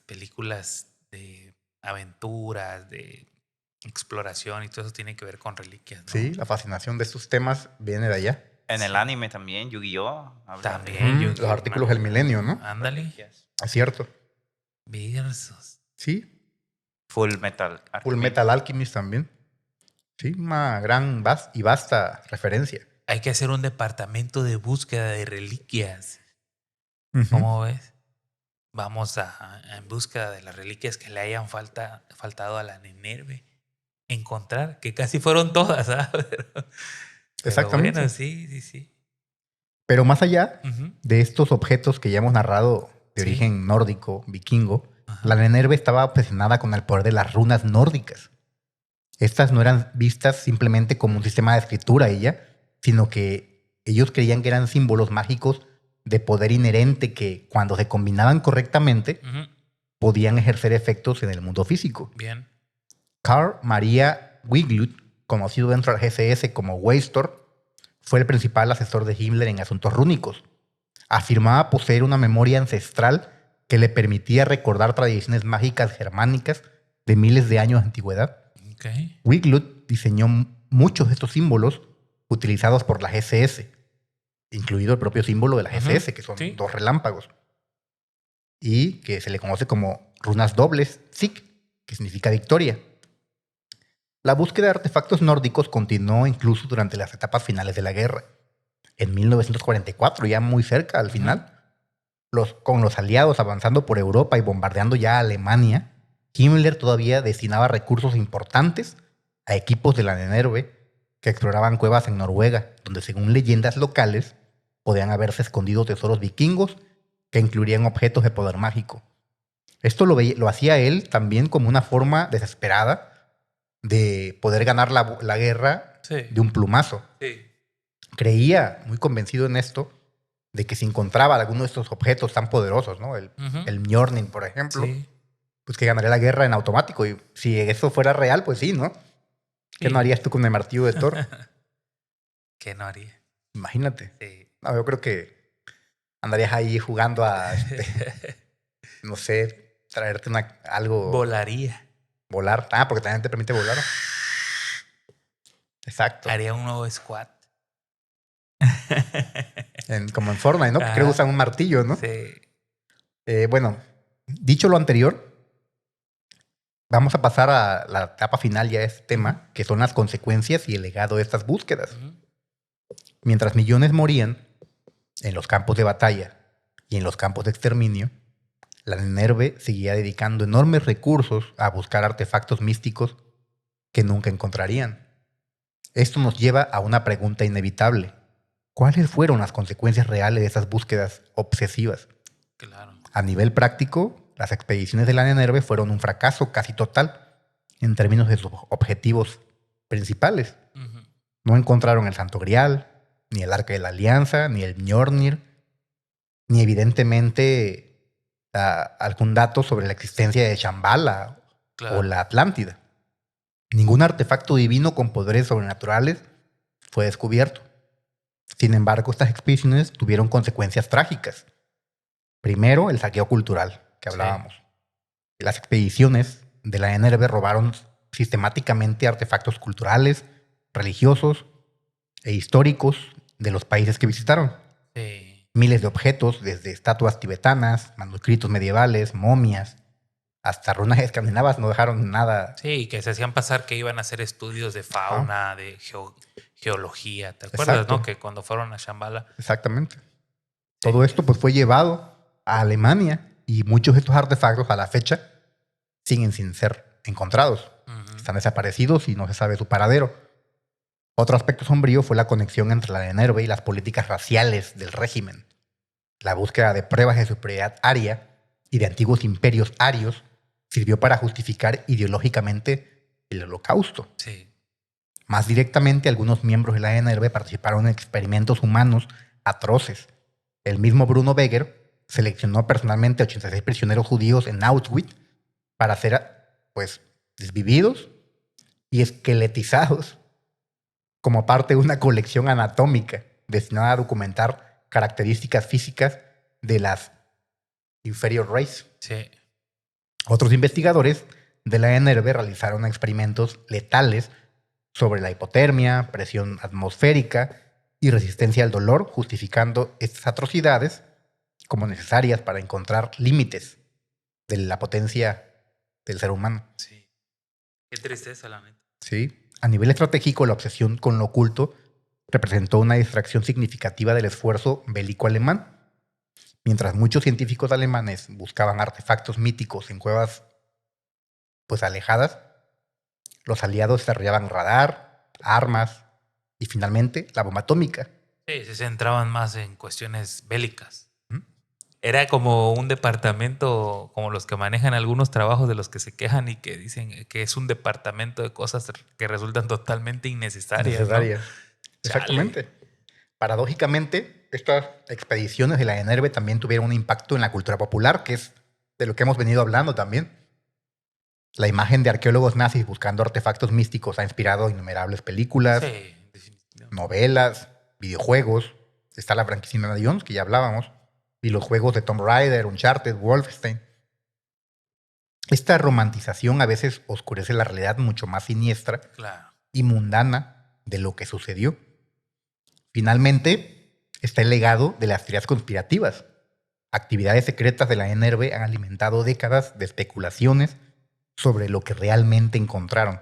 películas de aventuras, de exploración y todo eso tiene que ver con reliquias, ¿no? Sí, la fascinación de estos temas viene de allá. En el anime también, Yu-Gi-Oh! habla También, de- Los artículos del milenio, ¿no? Ándale. Es cierto. Versos. Sí. Full Metal. Full Alchemist. Metal Alchemist también. Sí, una gran y vasta referencia. Hay que hacer un departamento de búsqueda de reliquias. Ujú. ¿Cómo ves? Vamos en búsqueda de las reliquias que le hayan faltado a la Nenerve. Encontrar, que casi fueron todas, ¿sabes? Exactamente. Bueno, sí. Pero más allá Ujú. de estos objetos que ya hemos narrado de Sí. origen nórdico, vikingo, Ajá. la Nenerve estaba obsesionada con el poder de las runas nórdicas. Estas no eran vistas simplemente como un sistema de escritura ella, sino que ellos creían que eran símbolos mágicos de poder inherente que, cuando se combinaban correctamente, Ujú. podían ejercer efectos en el mundo físico. Bien. Carl Maria Wiglut, conocido dentro del GCS como Weistor, fue el principal asesor de Himmler en asuntos rúnicos. Afirmaba poseer una memoria ancestral que le permitía recordar tradiciones mágicas germánicas de miles de años de antigüedad. Okay. Wegelut diseñó muchos de estos símbolos utilizados por la GCS, incluido el propio símbolo de la GCS, que son dos relámpagos, y que se le conoce como runas dobles, Sig, que significa victoria. La búsqueda de artefactos nórdicos continuó incluso durante las etapas finales de la guerra. En 1944, ya muy cerca al final, con los aliados avanzando por Europa y bombardeando ya a Alemania, Himmler todavía destinaba recursos importantes a equipos de la Ahnenerbe que exploraban cuevas en Noruega, donde según leyendas locales podían haberse escondido tesoros vikingos que incluirían objetos de poder mágico. Esto lo hacía él también como una forma desesperada de poder ganar la guerra de un plumazo. Sí. Creía, muy convencido en esto, de que si encontraba alguno de estos objetos tan poderosos, ¿no? El Mjolnir, por ejemplo, pues que ganaría la guerra en automático. Y si eso fuera real, pues sí, ¿no? ¿Qué no harías tú con el martillo de Thor? ¿Qué no haría? Imagínate. Sí. No, yo creo que andarías ahí jugando a, no sé, traerte algo... Volaría. Volar. Ah, porque también te permite volar. Exacto. Haría un nuevo squat. Como en Fortnite, ¿no? Creo que usan un martillo, ¿no? Sí. Bueno, dicho lo anterior, vamos a pasar a la etapa final ya de este tema, que son las consecuencias y el legado de estas búsquedas. Mientras millones morían en los campos de batalla y en los campos de exterminio, la Ahnenerbe seguía dedicando enormes recursos a buscar artefactos místicos que nunca encontrarían. Esto nos lleva a una pregunta inevitable. ¿Cuáles fueron las consecuencias reales de esas búsquedas obsesivas? Claro. A nivel práctico, las expediciones de la Ahnenerbe fueron un fracaso casi total en términos de sus objetivos principales. No encontraron el Santo Grial, ni el Arca de la Alianza, ni el Mjolnir, ni evidentemente algún dato sobre la existencia de Shambhala o la Atlántida. Ningún artefacto divino con poderes sobrenaturales fue descubierto. Sin embargo, estas expediciones tuvieron consecuencias trágicas. Primero, el saqueo cultural, que hablábamos. Las expediciones de la Ahnenerbe robaron sistemáticamente artefactos culturales, religiosos e históricos de los países que visitaron. Miles de objetos, desde estatuas tibetanas, manuscritos medievales, momias, hasta runas escandinavas, no dejaron nada. Sí, que se hacían pasar que iban a hacer estudios de fauna, de geología. ¿Te acuerdas, no? Que cuando fueron a Shambhala. Exactamente. Todo esto pues fue llevado a Alemania y muchos de estos artefactos a la fecha siguen sin ser encontrados. Están desaparecidos y no se sabe su paradero. Otro aspecto sombrío fue la conexión entre la Ahnenerbe y las políticas raciales del régimen. La búsqueda de pruebas de superioridad aria y de antiguos imperios arios sirvió para justificar ideológicamente el Holocausto. Más directamente, algunos miembros de la Ahnenerbe participaron en experimentos humanos atroces. El mismo Bruno Beger seleccionó personalmente 86 prisioneros judíos en Auschwitz para ser, pues, desvividos y esqueletizados como parte de una colección anatómica destinada a documentar características físicas de las inferior race. Otros investigadores de la Ahnenerbe realizaron experimentos letales sobre la hipotermia, presión atmosférica y resistencia al dolor, justificando estas atrocidades como necesarias para encontrar límites de la potencia del ser humano. Qué tristeza, la neta. Sí. A nivel estratégico, la obsesión con lo oculto representó una distracción significativa del esfuerzo bélico alemán. Mientras muchos científicos alemanes buscaban artefactos míticos en cuevas pues alejadas, los aliados desarrollaban radar, armas y finalmente la bomba atómica. Sí, se centraban más en cuestiones bélicas. Era como un departamento, como los que manejan algunos trabajos de los que se quejan y que dicen que es un departamento de cosas que resultan totalmente innecesarias. ¿No? Exactamente. Paradójicamente, estas expediciones de la Ahnenerbe también tuvieron un impacto en la cultura popular, que es de lo que hemos venido hablando también. La imagen de arqueólogos nazis buscando artefactos místicos ha inspirado innumerables películas, novelas, videojuegos. Está la franquicia de Indiana Jones, que ya hablábamos. y los juegos de Tomb Raider, Uncharted, Wolfenstein. Esta romantización a veces oscurece la realidad mucho más siniestra Claro. y mundana de lo que sucedió. Finalmente, está el legado de las teorías conspirativas. Actividades secretas de la NRB han alimentado décadas de especulaciones sobre lo que realmente encontraron.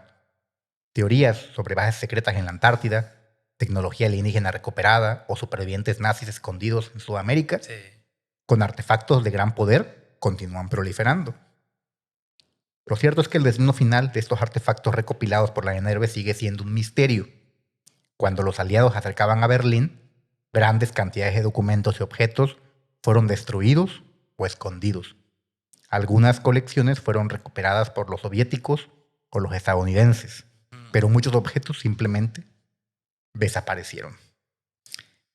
Teorías sobre bases secretas en la Antártida, tecnología alienígena recuperada o supervivientes nazis escondidos en Sudamérica, Sí. con artefactos de gran poder, continúan proliferando. Lo cierto es que el destino final de estos artefactos recopilados por la NRB sigue siendo un misterio. Cuando los aliados se acercaban a Berlín, grandes cantidades de documentos y objetos fueron destruidos o escondidos. Algunas colecciones fueron recuperadas por los soviéticos o los estadounidenses, pero muchos objetos simplemente desaparecieron.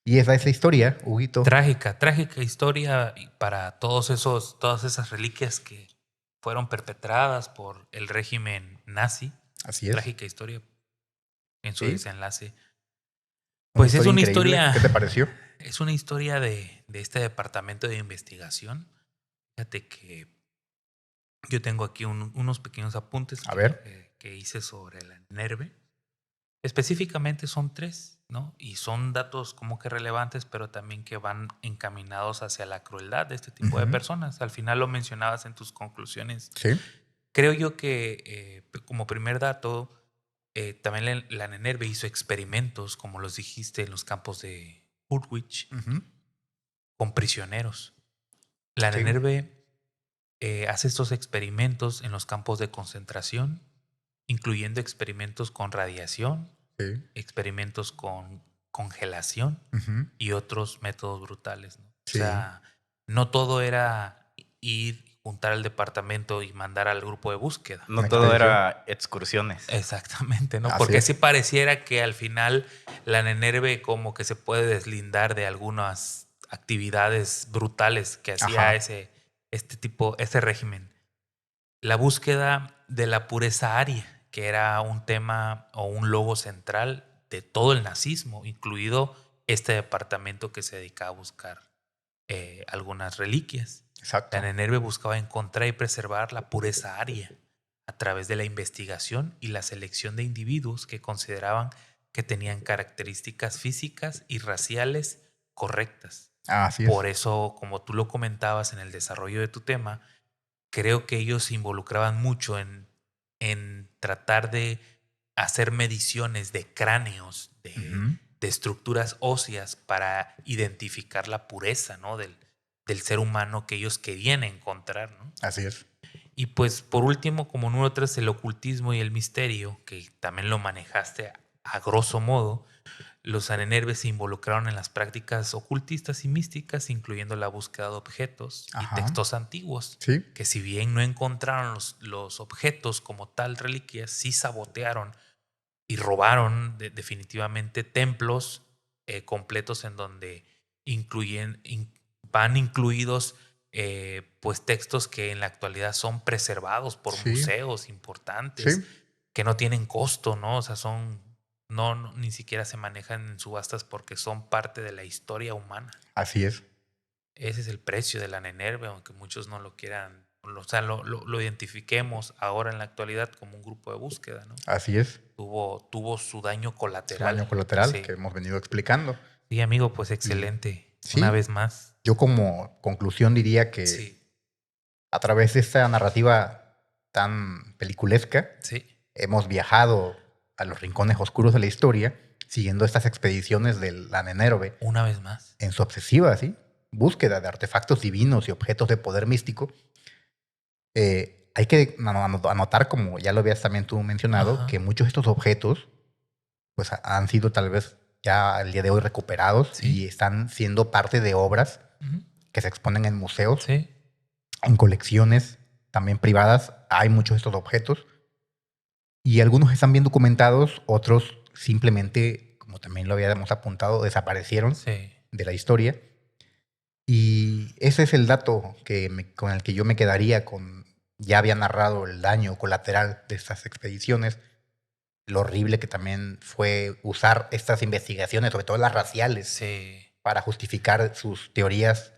Y esa es la historia, Huguito. Trágica historia para todas esas reliquias que fueron perpetradas por el régimen nazi. Así es. Trágica historia en su Sí. desenlace. Pues es una increíble. historia. ¿Qué te pareció? Es una historia de este departamento de investigación. Fíjate que yo tengo aquí unos pequeños apuntes A ver. que hice sobre la NERVE. Específicamente son 3, ¿no? Y son datos como que relevantes, pero también que van encaminados hacia la crueldad de este tipo de personas. Al final lo mencionabas en tus conclusiones. Sí. Creo yo que como primer dato, también la NERVE hizo experimentos, como los dijiste, en los campos de Auschwitz, con prisioneros. La Sí. NERVE hace estos experimentos en los campos de concentración, incluyendo experimentos con radiación, Sí. experimentos con congelación y otros métodos brutales, ¿no? Sí. O sea, no todo era ir, juntar al departamento y mandar al grupo de búsqueda. No Una todo expedición. era excursiones. Exactamente, ¿no? Así Porque es. sí pareciera que al final la NERVE como que se puede deslindar de algunas actividades brutales que hacía Ajá. ese régimen. La búsqueda de la pureza aria, que era un tema o un logo central de todo el nazismo, incluido este departamento que se dedicaba a buscar algunas reliquias. Exacto. La NERVE buscaba encontrar y preservar la pureza aria a través de la investigación y la selección de individuos que consideraban que tenían características físicas y raciales correctas. Así es. Por eso, como tú lo comentabas en el desarrollo de tu tema, creo que ellos se involucraban mucho en tratar de hacer mediciones de cráneos, de estructuras óseas para identificar la pureza, ¿no? del ser humano que ellos querían encontrar, ¿no? Así es. Y pues por último, como número 3, el ocultismo y el misterio, que también lo manejaste a grosso modo. Los NERVE se involucraron en las prácticas ocultistas y místicas, incluyendo la búsqueda de objetos y textos antiguos, Sí. que si bien no encontraron los objetos como tal reliquias, sí sabotearon y robaron definitivamente templos completos en donde van incluidos pues textos que en la actualidad son preservados por museos importantes que no tienen costo, ¿no? O sea, ni siquiera se manejan en subastas porque son parte de la historia humana. Así es. Ese es el precio de la NERVE, aunque muchos no lo quieran, o sea, lo identifiquemos ahora en la actualidad como un grupo de búsqueda, ¿no? Así es. Tuvo su daño colateral. Su daño colateral que hemos venido explicando. Sí, amigo, pues excelente. Sí. Una vez más. Yo como conclusión diría que a través de esta narrativa tan peliculesca, hemos viajado a los rincones oscuros de la historia, siguiendo estas expediciones de la NERVE. Una vez más. En su obsesiva, búsqueda de artefactos divinos y objetos de poder místico. Hay que anotar, como ya lo habías también tú mencionado, que muchos de estos objetos pues, han sido tal vez ya al día de hoy recuperados y están siendo parte de obras que se exponen en museos, en colecciones también privadas. Hay muchos de estos objetos. Y algunos están bien documentados, otros simplemente, como también lo habíamos apuntado, desaparecieron de la historia. Y ese es el dato con el que yo me quedaría. Ya había narrado el daño colateral de estas expediciones, lo horrible que también fue usar estas investigaciones, sobre todo las raciales, para justificar sus teorías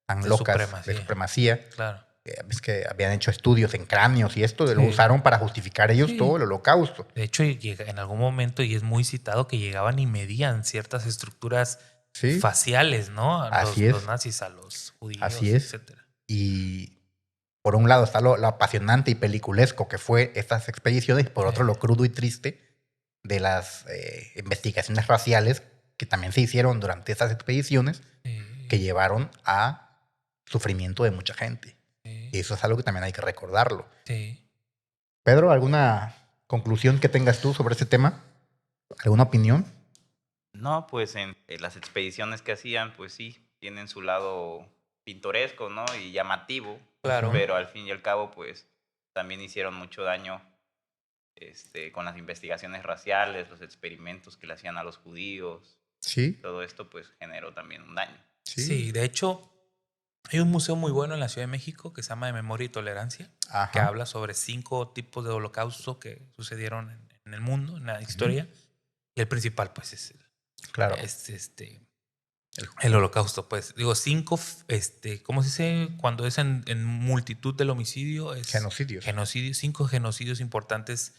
tan De locas supremacía. de supremacía. Claro. Es que habían hecho estudios en cráneos y esto lo Sí. usaron para justificar ellos Sí. todo el holocausto. De hecho, en algún momento, y es muy citado, que llegaban y medían ciertas estructuras Sí. faciales, ¿no? Así es. Los nazis a los judíos, Así es. etcétera. Y por un lado está lo apasionante y peliculesco que fue estas expediciones, y por otro lo crudo y triste de las investigaciones raciales que también se hicieron durante estas expediciones que llevaron a sufrimiento de mucha gente. Y eso es algo que también hay que recordarlo. Sí. Pedro, ¿alguna conclusión que tengas tú sobre este tema? ¿Alguna opinión? No, pues en las expediciones que hacían, pues sí, tienen su lado pintoresco, ¿no? Y llamativo. Claro. Pero al fin y al cabo, pues también hicieron mucho daño con las investigaciones raciales, los experimentos que le hacían a los judíos. Sí. Todo esto, pues, generó también un daño. Sí, de hecho, hay un museo muy bueno en la Ciudad de México que se llama de Memoria y Tolerancia, Ajá. que habla sobre 5 tipos de holocausto que sucedieron en el mundo, en la historia. Y el principal, pues, es Claro. el holocausto. Pues, digo, 5, ¿cómo se dice? Cuando es en multitud del homicidio. Es Genocidios. 5 genocidios importantes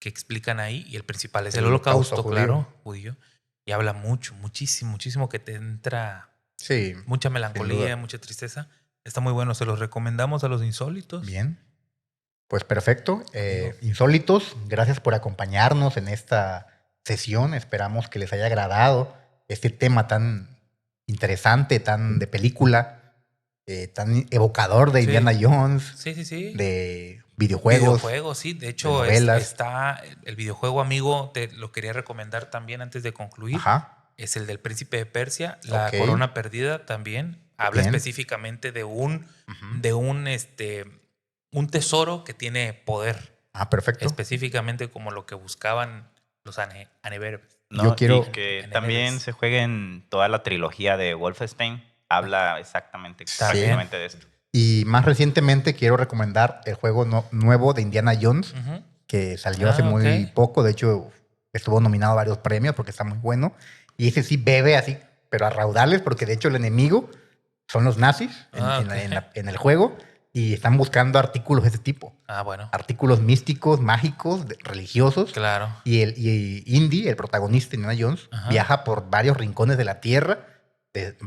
que explican ahí. Y el principal es el holocausto holocausto, claro, judío. Y habla muchísimo que te entra Sí. mucha sin melancolía, duda. mucha tristeza. Está muy bueno, se los recomendamos a los insólitos. Bien. Pues perfecto. Insólitos, gracias por acompañarnos en esta sesión. Esperamos que les haya agradado este tema tan interesante, tan de película, tan evocador de Sí. Indiana Jones, Sí. de videojuegos. Sí. De hecho, novelas. está el videojuego, amigo, te lo quería recomendar también antes de concluir. Ajá. Es el del Príncipe de Persia, La Ok. Corona Perdida también. Habla Bien. específicamente de un Ujú. tesoro que tiene poder. Ah, perfecto. Específicamente como lo que buscaban los Aneberbes. ¿No? Yo quiero- Y que En también Enemies. se juegue en toda la trilogía de Wolfenstein. Habla exactamente, prácticamente de esto. Y más recientemente quiero recomendar el juego nuevo de Indiana Jones, Ujú. que salió hace muy ok. poco. De hecho, estuvo nominado a varios premios porque está muy bueno. Y ese sí bebe así, pero a raudales, porque de hecho el enemigo son los nazis en el juego y están buscando artículos de ese tipo. Bueno. Artículos místicos, mágicos, religiosos. Claro. Y Indy, el protagonista, Indiana Jones, Ajá. viaja por varios rincones de la Tierra.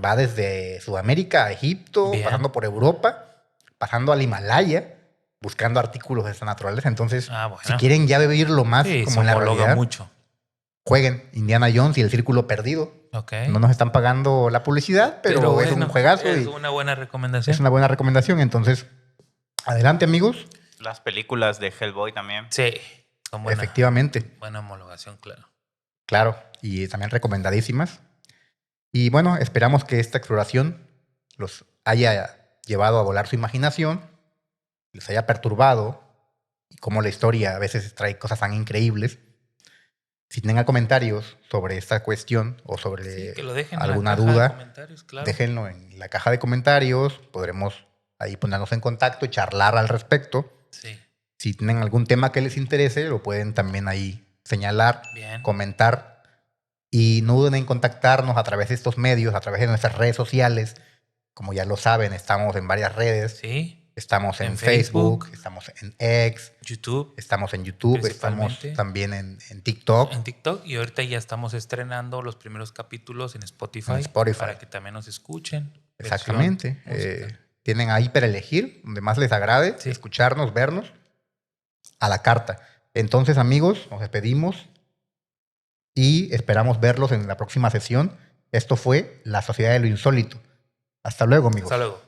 Va desde Sudamérica a Egipto, Bien. pasando por Europa, pasando al Himalaya, buscando artículos de esta naturaleza. Entonces, bueno. si quieren ya vivirlo más Sí, como en la homologa realidad, mucho. jueguen Indiana Jones y el Círculo Perdido. Ok. No nos están pagando la publicidad, pero es un bueno, juegazo es y una buena recomendación. es una buena recomendación. Entonces, adelante, amigos. Las películas de Hellboy también. Sí. Son buena, Efectivamente. buena homologación, claro. Claro, y también recomendadísimas. Y bueno, esperamos que esta exploración los haya llevado a volar su imaginación, les haya perturbado, y cómo la historia a veces trae cosas tan increíbles. Si tengan comentarios sobre esta cuestión o sobre Sí, que lo dejen alguna en la caja duda, de comentarios, claro. déjenlo en la caja de comentarios. Podremos ahí ponernos en contacto y charlar al respecto. Sí. Si tienen algún tema que les interese, lo pueden también ahí señalar, Bien. comentar. Y no duden en contactarnos a través de estos medios, a través de nuestras redes sociales. Como ya lo saben, estamos en varias redes. Sí. Estamos en En Facebook, Facebook. estamos en X, YouTube, estamos en YouTube, estamos Principalmente. también en TikTok. en TikTok, y ahorita ya estamos estrenando los primeros capítulos en Spotify. En Spotify. Para que también nos escuchen. Exactamente. Versión música. Tienen ahí para elegir, donde más les agrade, Sí. escucharnos, vernos, a la carta. Entonces, amigos, nos despedimos y esperamos verlos en la próxima sesión. Esto fue La Sociedad de lo Insólito. Hasta luego, amigos. Hasta luego.